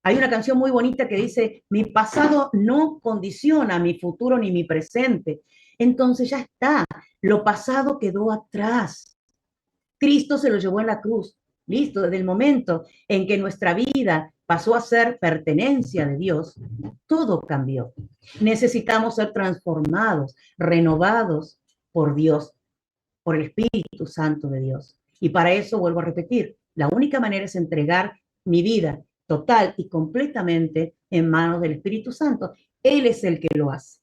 Hay una canción muy bonita que dice, mi pasado no condiciona mi futuro ni mi presente. Entonces ya está, lo pasado quedó atrás. Cristo se lo llevó en la cruz. Listo, desde el momento en que nuestra vida pasó a ser pertenencia de Dios, todo cambió. Necesitamos ser transformados, renovados por Dios, por el Espíritu Santo de Dios. Y para eso, vuelvo a repetir, la única manera es entregar mi vida total y completamente en manos del Espíritu Santo. Él es el que lo hace,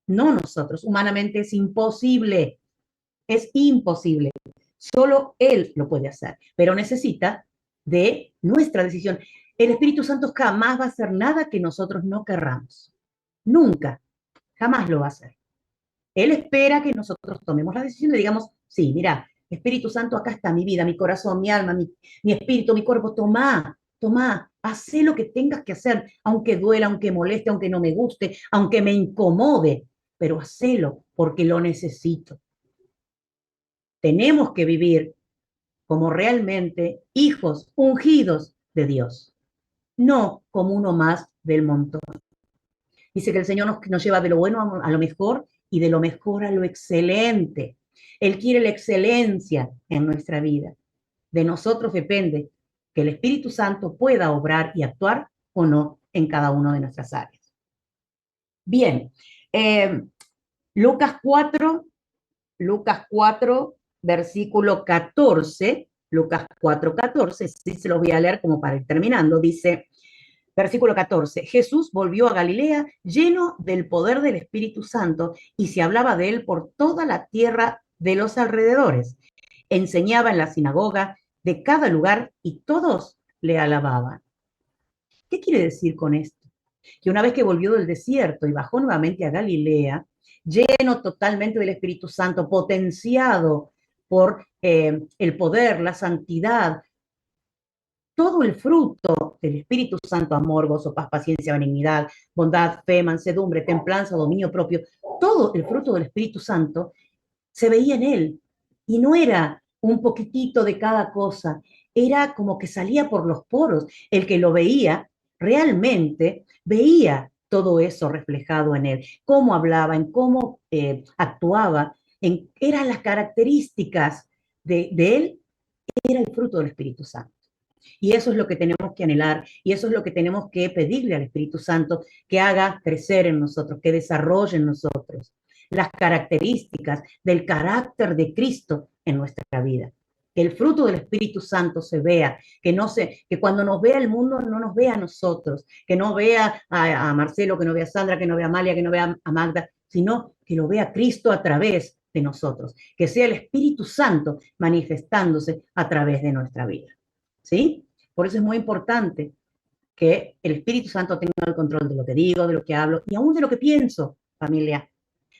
no nosotros. Humanamente es imposible, es imposible. Solo Él lo puede hacer, pero necesita de nuestra decisión. El Espíritu Santo jamás va a hacer nada que nosotros no querramos. Nunca, jamás lo va a hacer. Él espera que nosotros tomemos la decisión y digamos, sí, mira, Espíritu Santo, acá está mi vida, mi corazón, mi alma, mi espíritu, mi cuerpo, toma, haz lo que tengas que hacer, aunque duela, aunque moleste, aunque no me guste, aunque me incomode, pero hacelo porque lo necesito. Tenemos que vivir como realmente hijos ungidos de Dios, no como uno más del montón. Dice que el Señor nos lleva de lo bueno a lo mejor y de lo mejor a lo excelente. Él quiere la excelencia en nuestra vida. De nosotros depende que el Espíritu Santo pueda obrar y actuar o no en cada una de nuestras áreas. Bien, eh, Lucas 4, Lucas 4, versículo 14, Lucas 4, 14, sí se los voy a leer como para ir terminando, dice, versículo 14, Jesús volvió a Galilea lleno del poder del Espíritu Santo y se hablaba de él por toda la tierra de los alrededores. Enseñaba en la sinagoga de cada lugar y todos le alababan. ¿Qué quiere decir con esto? Que una vez que volvió del desierto y bajó nuevamente a Galilea, lleno totalmente del Espíritu Santo, potenciado por el poder, la santidad, todo el fruto del Espíritu Santo, amor, gozo, paz, paciencia, benignidad, bondad, fe, mansedumbre, templanza, dominio propio, todo el fruto del Espíritu Santo se veía en él. Y no era un poquitito de cada cosa, era como que salía por los poros. El que lo veía realmente veía todo eso reflejado en él, cómo hablaba, en cómo actuaba, eran las características de él, era el fruto del Espíritu Santo. Y eso es lo que tenemos que anhelar y eso es lo que tenemos que pedirle al Espíritu Santo que haga crecer en nosotros, que desarrolle en nosotros las características del carácter de Cristo en nuestra vida. Que el fruto del Espíritu Santo se vea, que cuando nos vea el mundo no nos vea a nosotros, que no vea a Marcelo, que no vea a Sandra, que no vea a Amalia, que no vea a Magda, sino que lo vea Cristo a través de nosotros, que sea el Espíritu Santo manifestándose a través de nuestra vida. ¿Sí? Por eso es muy importante que el Espíritu Santo tenga el control de lo que digo, de lo que hablo y aún de lo que pienso, familia.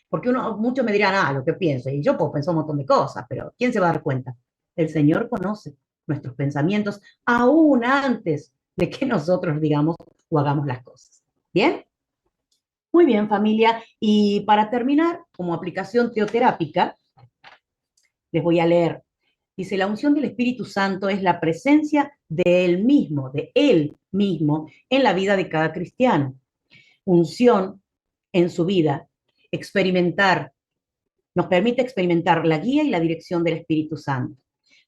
Porque muchos me dirán, lo que pienso, y yo puedo pensar un montón de cosas, pero ¿quién se va a dar cuenta? El Señor conoce nuestros pensamientos aún antes de que nosotros digamos o hagamos las cosas. ¿Bien? Muy bien, familia. Y para terminar, como aplicación teoterápica, les voy a leer. Dice, la unción del Espíritu Santo es la presencia de Él mismo en la vida de cada cristiano. Unción en su vida, experimentar, nos permite experimentar la guía y la dirección del Espíritu Santo.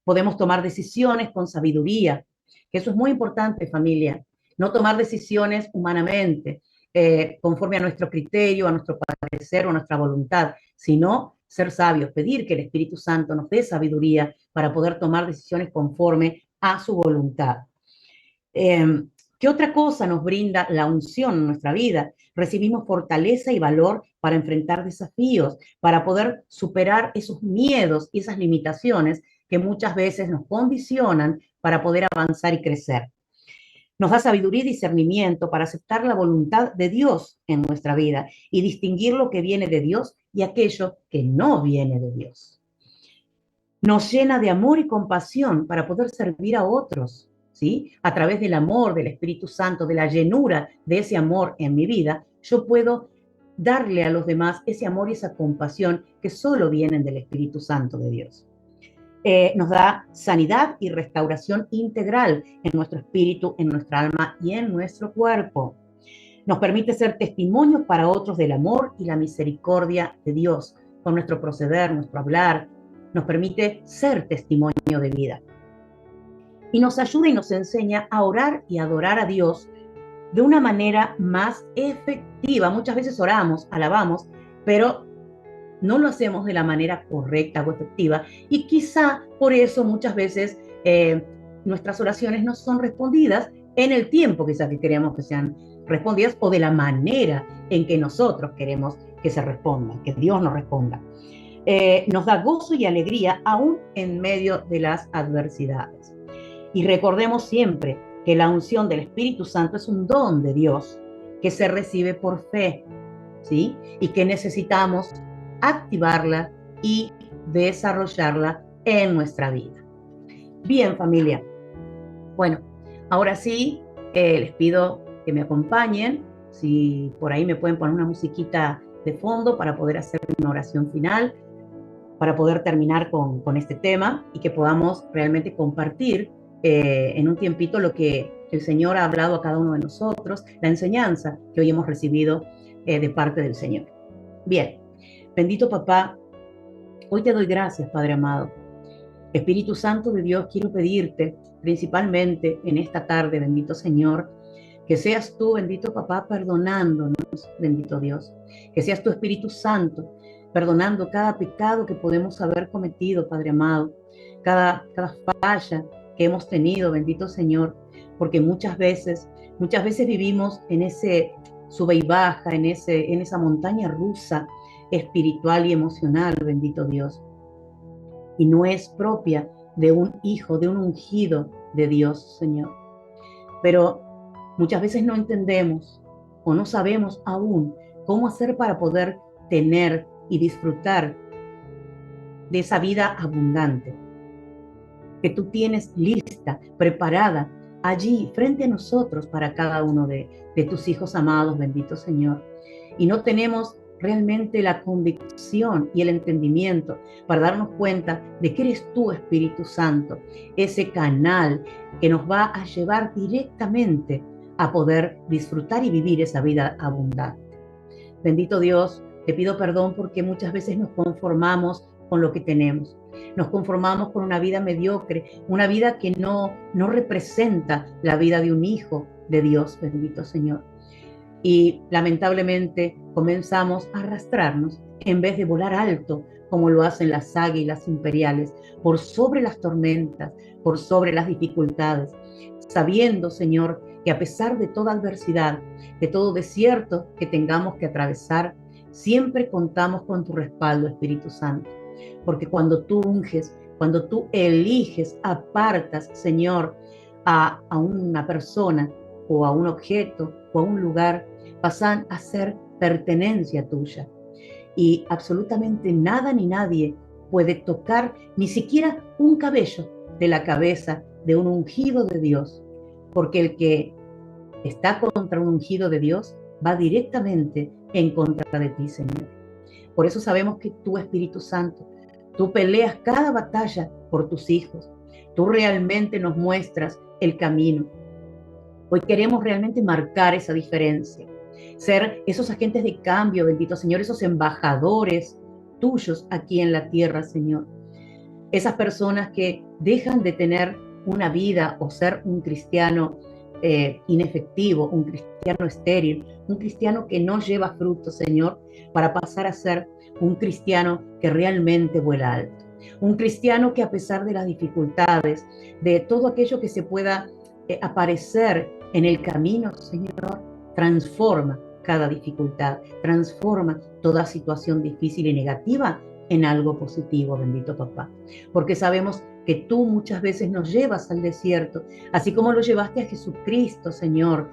Podemos tomar decisiones con sabiduría, que eso es muy importante, familia. No tomar decisiones humanamente, conforme a nuestro criterio, a nuestro parecer o a nuestra voluntad, sino ser sabios, pedir que el Espíritu Santo nos dé sabiduría para poder tomar decisiones conforme a su voluntad. ¿Qué otra cosa nos brinda la unción en nuestra vida? Recibimos fortaleza y valor para enfrentar desafíos, para poder superar esos miedos y esas limitaciones que muchas veces nos condicionan para poder avanzar y crecer. Nos da sabiduría y discernimiento para aceptar la voluntad de Dios en nuestra vida y distinguir lo que viene de Dios y aquello que no viene de Dios. Nos llena de amor y compasión para poder servir a otros, ¿sí? A través del amor del Espíritu Santo, de la llenura de ese amor en mi vida, yo puedo darle a los demás ese amor y esa compasión que solo vienen del Espíritu Santo de Dios. Nos da sanidad y restauración integral en nuestro espíritu, en nuestra alma y en nuestro cuerpo. Nos permite ser testimonios para otros del amor y la misericordia de Dios con nuestro proceder, nuestro hablar. Nos permite ser testimonio de vida. Y nos ayuda y nos enseña a orar y adorar a Dios de una manera más efectiva. Muchas veces oramos, alabamos, pero no lo hacemos de la manera correcta o efectiva y quizá por eso muchas veces nuestras oraciones no son respondidas en el tiempo quizá que queremos que sean respondidas o de la manera en que nosotros queremos que se responda, que Dios nos responda. Nos da gozo y alegría aún en medio de las adversidades. Y recordemos siempre que la unción del Espíritu Santo es un don de Dios que se recibe por fe, ¿sí? Y que necesitamos activarla y desarrollarla en nuestra vida. Bien, familia. Bueno, ahora sí, les pido que me acompañen. Si por ahí me pueden poner una musiquita de fondo para poder hacer una oración final, para poder terminar con este tema y que podamos realmente compartir en un tiempito lo que el Señor ha hablado a cada uno de nosotros, la enseñanza que hoy hemos recibido de parte del Señor. Bien, bendito papá, hoy te doy gracias, Padre amado. Espíritu Santo de Dios, quiero pedirte, principalmente en esta tarde, bendito Señor, que seas tú, bendito papá, perdonándonos, bendito Dios. Que seas tu Espíritu Santo, perdonando cada pecado que podemos haber cometido, Padre amado. Cada falla que hemos tenido, bendito Señor. Porque muchas veces vivimos en ese sube y baja, en esa montaña rusa espiritual y emocional, bendito Dios. Y no es propia de un hijo, de un ungido de Dios, Señor. Pero muchas veces no entendemos o no sabemos aún cómo hacer para poder tener y disfrutar de esa vida abundante que tú tienes lista, preparada allí frente a nosotros para cada uno de tus hijos amados, bendito Señor. Y no tenemos realmente la convicción y el entendimiento para darnos cuenta de que eres tú, Espíritu Santo, ese canal que nos va a llevar directamente a poder disfrutar y vivir esa vida abundante. Bendito Dios, te pido perdón porque muchas veces nos conformamos con lo que tenemos. Nos conformamos con una vida mediocre, una vida que no representa la vida de un hijo de Dios, bendito Señor. Y lamentablemente comenzamos a arrastrarnos en vez de volar alto, como lo hacen las águilas imperiales, por sobre las tormentas, por sobre las dificultades, sabiendo, Señor, que a pesar de toda adversidad, de todo desierto que tengamos que atravesar, siempre contamos con tu respaldo, Espíritu Santo. Porque cuando tú unges, cuando tú eliges, apartas, Señor, a una persona o a un objeto o a un lugar, pasan a ser pertenencia tuya. Y absolutamente nada ni nadie puede tocar ni siquiera un cabello de la cabeza de un ungido de Dios, porque el que está contra un ungido de Dios va directamente en contra de ti, Señor. Por eso sabemos que tú, Espíritu Santo, tú peleas cada batalla por tus hijos. Tú realmente nos muestras el camino. Hoy queremos realmente marcar esa diferencia, ser esos agentes de cambio, bendito Señor, esos embajadores tuyos aquí en la tierra, Señor. Esas personas que dejan de tener una vida o ser un cristiano inefectivo, un cristiano estéril, un cristiano que no lleva fruto, Señor, para pasar a ser un cristiano que realmente vuela alto. Un cristiano que a pesar de las dificultades, de todo aquello que se pueda aparecer en el camino, Señor, transforma cada dificultad, transforma toda situación difícil y negativa en algo positivo, bendito papá. Porque sabemos que tú muchas veces nos llevas al desierto, así como lo llevaste a Jesucristo, Señor,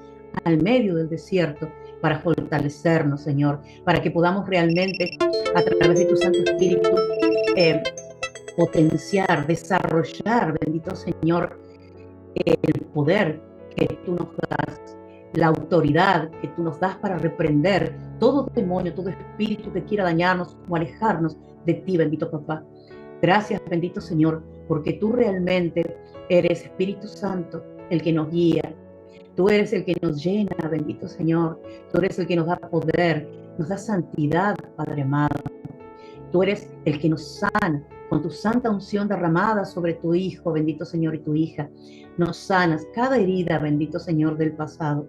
al medio del desierto, para fortalecernos, Señor, para que podamos realmente, a través de tu Santo Espíritu, potenciar, desarrollar, bendito Señor, el poder que tú nos das, la autoridad que tú nos das para reprender todo demonio, todo espíritu que quiera dañarnos o alejarnos de ti, bendito papá. Gracias, bendito Señor, porque tú realmente eres, Espíritu Santo, el que nos guía. Tú eres el que nos llena, bendito Señor. Tú eres el que nos da poder, nos da santidad, Padre amado. Tú eres el que nos sana con tu santa unción derramada sobre tu Hijo, bendito Señor, y tu hija. Nos sanas cada herida, bendito Señor, del pasado.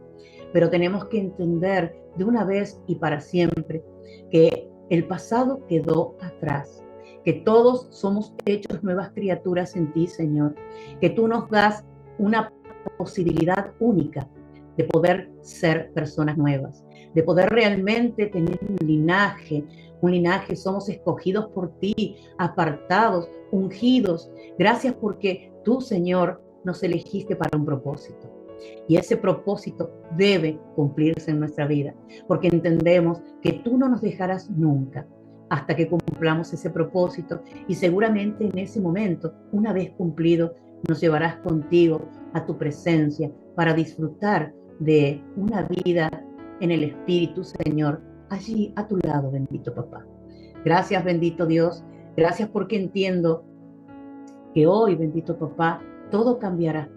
Pero tenemos que entender de una vez y para siempre que el pasado quedó atrás, que todos somos hechos nuevas criaturas en ti, Señor, que tú nos das una posibilidad única de poder ser personas nuevas, de poder realmente tener un linaje, somos escogidos por ti, apartados, ungidos. Gracias porque tú, Señor, nos elegiste para un propósito. Y ese propósito debe cumplirse en nuestra vida, porque entendemos que tú no nos dejarás nunca hasta que cumplamos ese propósito. Y seguramente en ese momento, una vez cumplido, nos llevarás contigo a tu presencia para disfrutar de una vida en el Espíritu, Señor, allí a tu lado, bendito papá. Gracias, bendito Dios. Gracias porque entiendo que hoy, bendito papá, todo cambiará.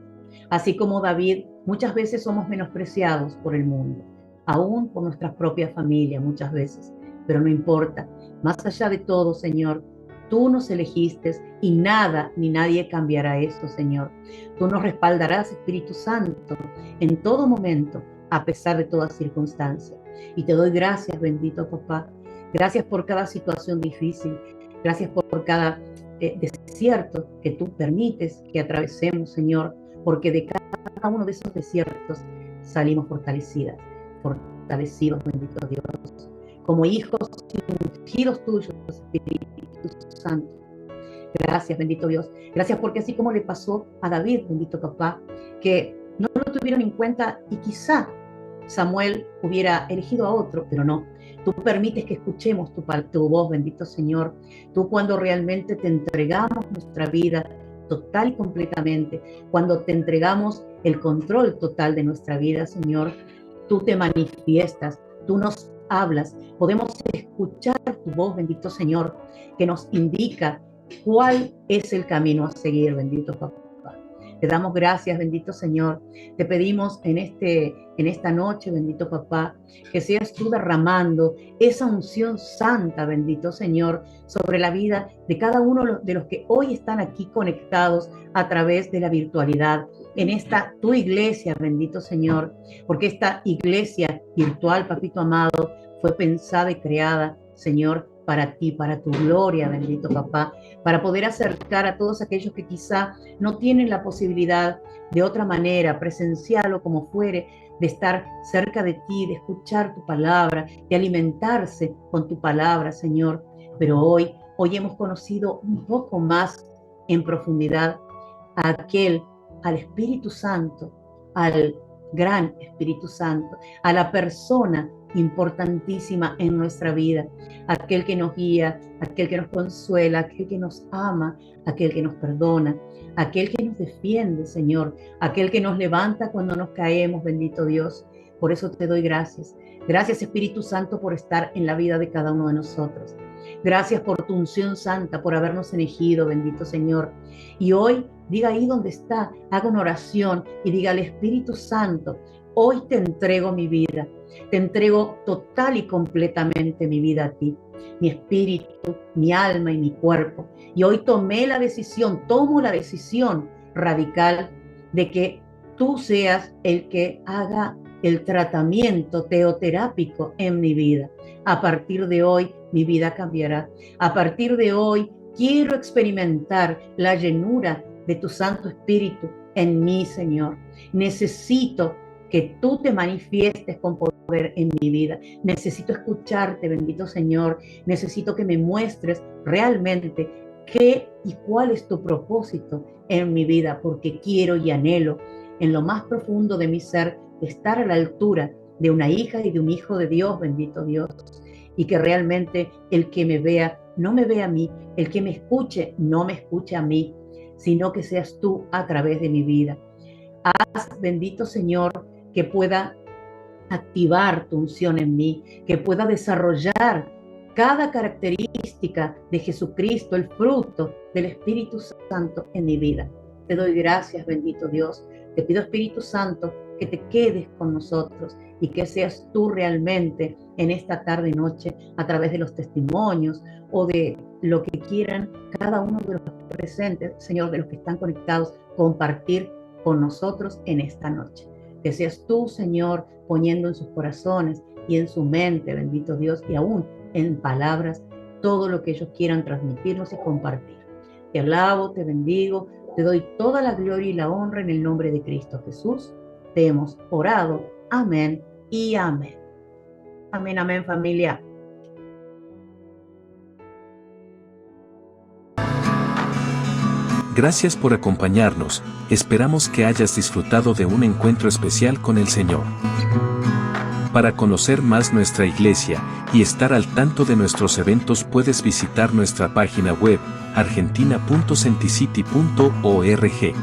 Así como David, muchas veces somos menospreciados por el mundo. aún por nuestra propia familia muchas veces, pero no importa. Más allá de todo, Señor, tú nos elegiste y nada ni nadie cambiará eso, Señor. Tú nos respaldarás, Espíritu Santo, en todo momento, a pesar de toda circunstancia. Y te doy gracias, bendito papá. Gracias por cada situación difícil. Gracias por cada desierto que tú permites que atravesemos, Señor, porque de cada uno de esos desiertos salimos fortalecidos, bendito Dios, como hijos ungidos tuyos, Espíritu Santo. Gracias, bendito Dios. Gracias porque así como le pasó a David, bendito papá, que no lo tuvieron en cuenta y quizá Samuel hubiera elegido a otro, pero no. Tú permites que escuchemos tu voz, bendito Señor. Tú cuando realmente te entregamos nuestra vida total y completamente, cuando te entregamos el control total de nuestra vida, Señor, tú te manifiestas, tú nos hablas, podemos escuchar tu voz, bendito Señor, que nos indica cuál es el camino a seguir, bendito papá. Te damos gracias, bendito Señor. Te pedimos en esta noche, bendito papá, que seas tú derramando esa unción santa, bendito Señor, sobre la vida de cada uno de los que hoy están aquí conectados a través de la virtualidad, en esta tu iglesia, bendito Señor, porque esta iglesia virtual, papito amado, fue pensada y creada, Señor, para ti, para tu gloria, bendito papá, para poder acercar a todos aquellos que quizá no tienen la posibilidad de otra manera, presencial o como fuere, de estar cerca de ti, de escuchar tu palabra, de alimentarse con tu palabra, Señor. Pero hoy hemos conocido un poco más en profundidad al Espíritu Santo, al gran Espíritu Santo, a la persona importantísima en nuestra vida, aquel que nos guía, aquel que nos consuela, aquel que nos ama, aquel que nos perdona, aquel que nos defiende, Señor, aquel que nos levanta cuando nos caemos, bendito Dios. Por eso te doy gracias. Gracias, Espíritu Santo, por estar en la vida de cada uno de nosotros. Gracias por tu unción santa, por habernos elegido, bendito Señor. Y hoy, diga ahí donde está, haga una oración y diga al Espíritu Santo, hoy te entrego mi vida, te entrego total y completamente mi vida a ti, mi espíritu, mi alma y mi cuerpo. Y hoy tomo la decisión radical de que tú seas el que haga el tratamiento teoterápico en mi vida. A partir de hoy, mi vida cambiará. A partir de hoy, quiero experimentar la llenura de tu Santo Espíritu en mí, Señor. Necesito que tú te manifiestes con poder en mi vida. Necesito escucharte, bendito Señor. Necesito que me muestres realmente qué y cuál es tu propósito en mi vida, porque quiero y anhelo en lo más profundo de mi ser estar a la altura de una hija y de un hijo de Dios, bendito Dios, y que realmente el que me vea no me vea a mí, el que me escuche no me escuche a mí, sino que seas tú a través de mi vida. Haz, bendito Señor, que pueda activar tu unción en mí, que pueda desarrollar cada característica de Jesucristo, el fruto del Espíritu Santo en mi vida. Te doy gracias, bendito Dios. Te pido, Espíritu Santo, que te quedes con nosotros y que seas tú realmente en esta tarde y noche a través de los testimonios o de lo que quieran cada uno de los presentes, Señor, de los que están conectados, compartir con nosotros en esta noche. Que seas tú, Señor, poniendo en sus corazones y en su mente, bendito Dios, y aún en palabras, todo lo que ellos quieran transmitirnos y compartir. Te alabo, te bendigo, te doy toda la gloria y la honra en el nombre de Cristo Jesús. Te hemos orado. Amén y amén. Amén, amén, familia. Gracias por acompañarnos. Esperamos que hayas disfrutado de un encuentro especial con el Señor. Para conocer más nuestra iglesia y estar al tanto de nuestros eventos, puedes visitar nuestra página web argentina.senticity.org.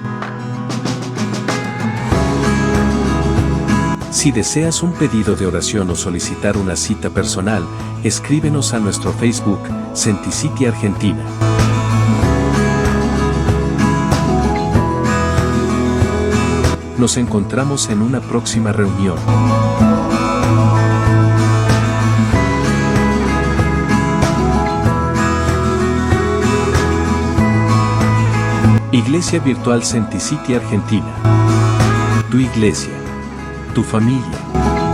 Si deseas un pedido de oración o solicitar una cita personal, escríbenos a nuestro Facebook, Senticity Argentina. Nos encontramos en una próxima reunión. Iglesia Virtual Centicity Argentina. Tu iglesia. Tu familia.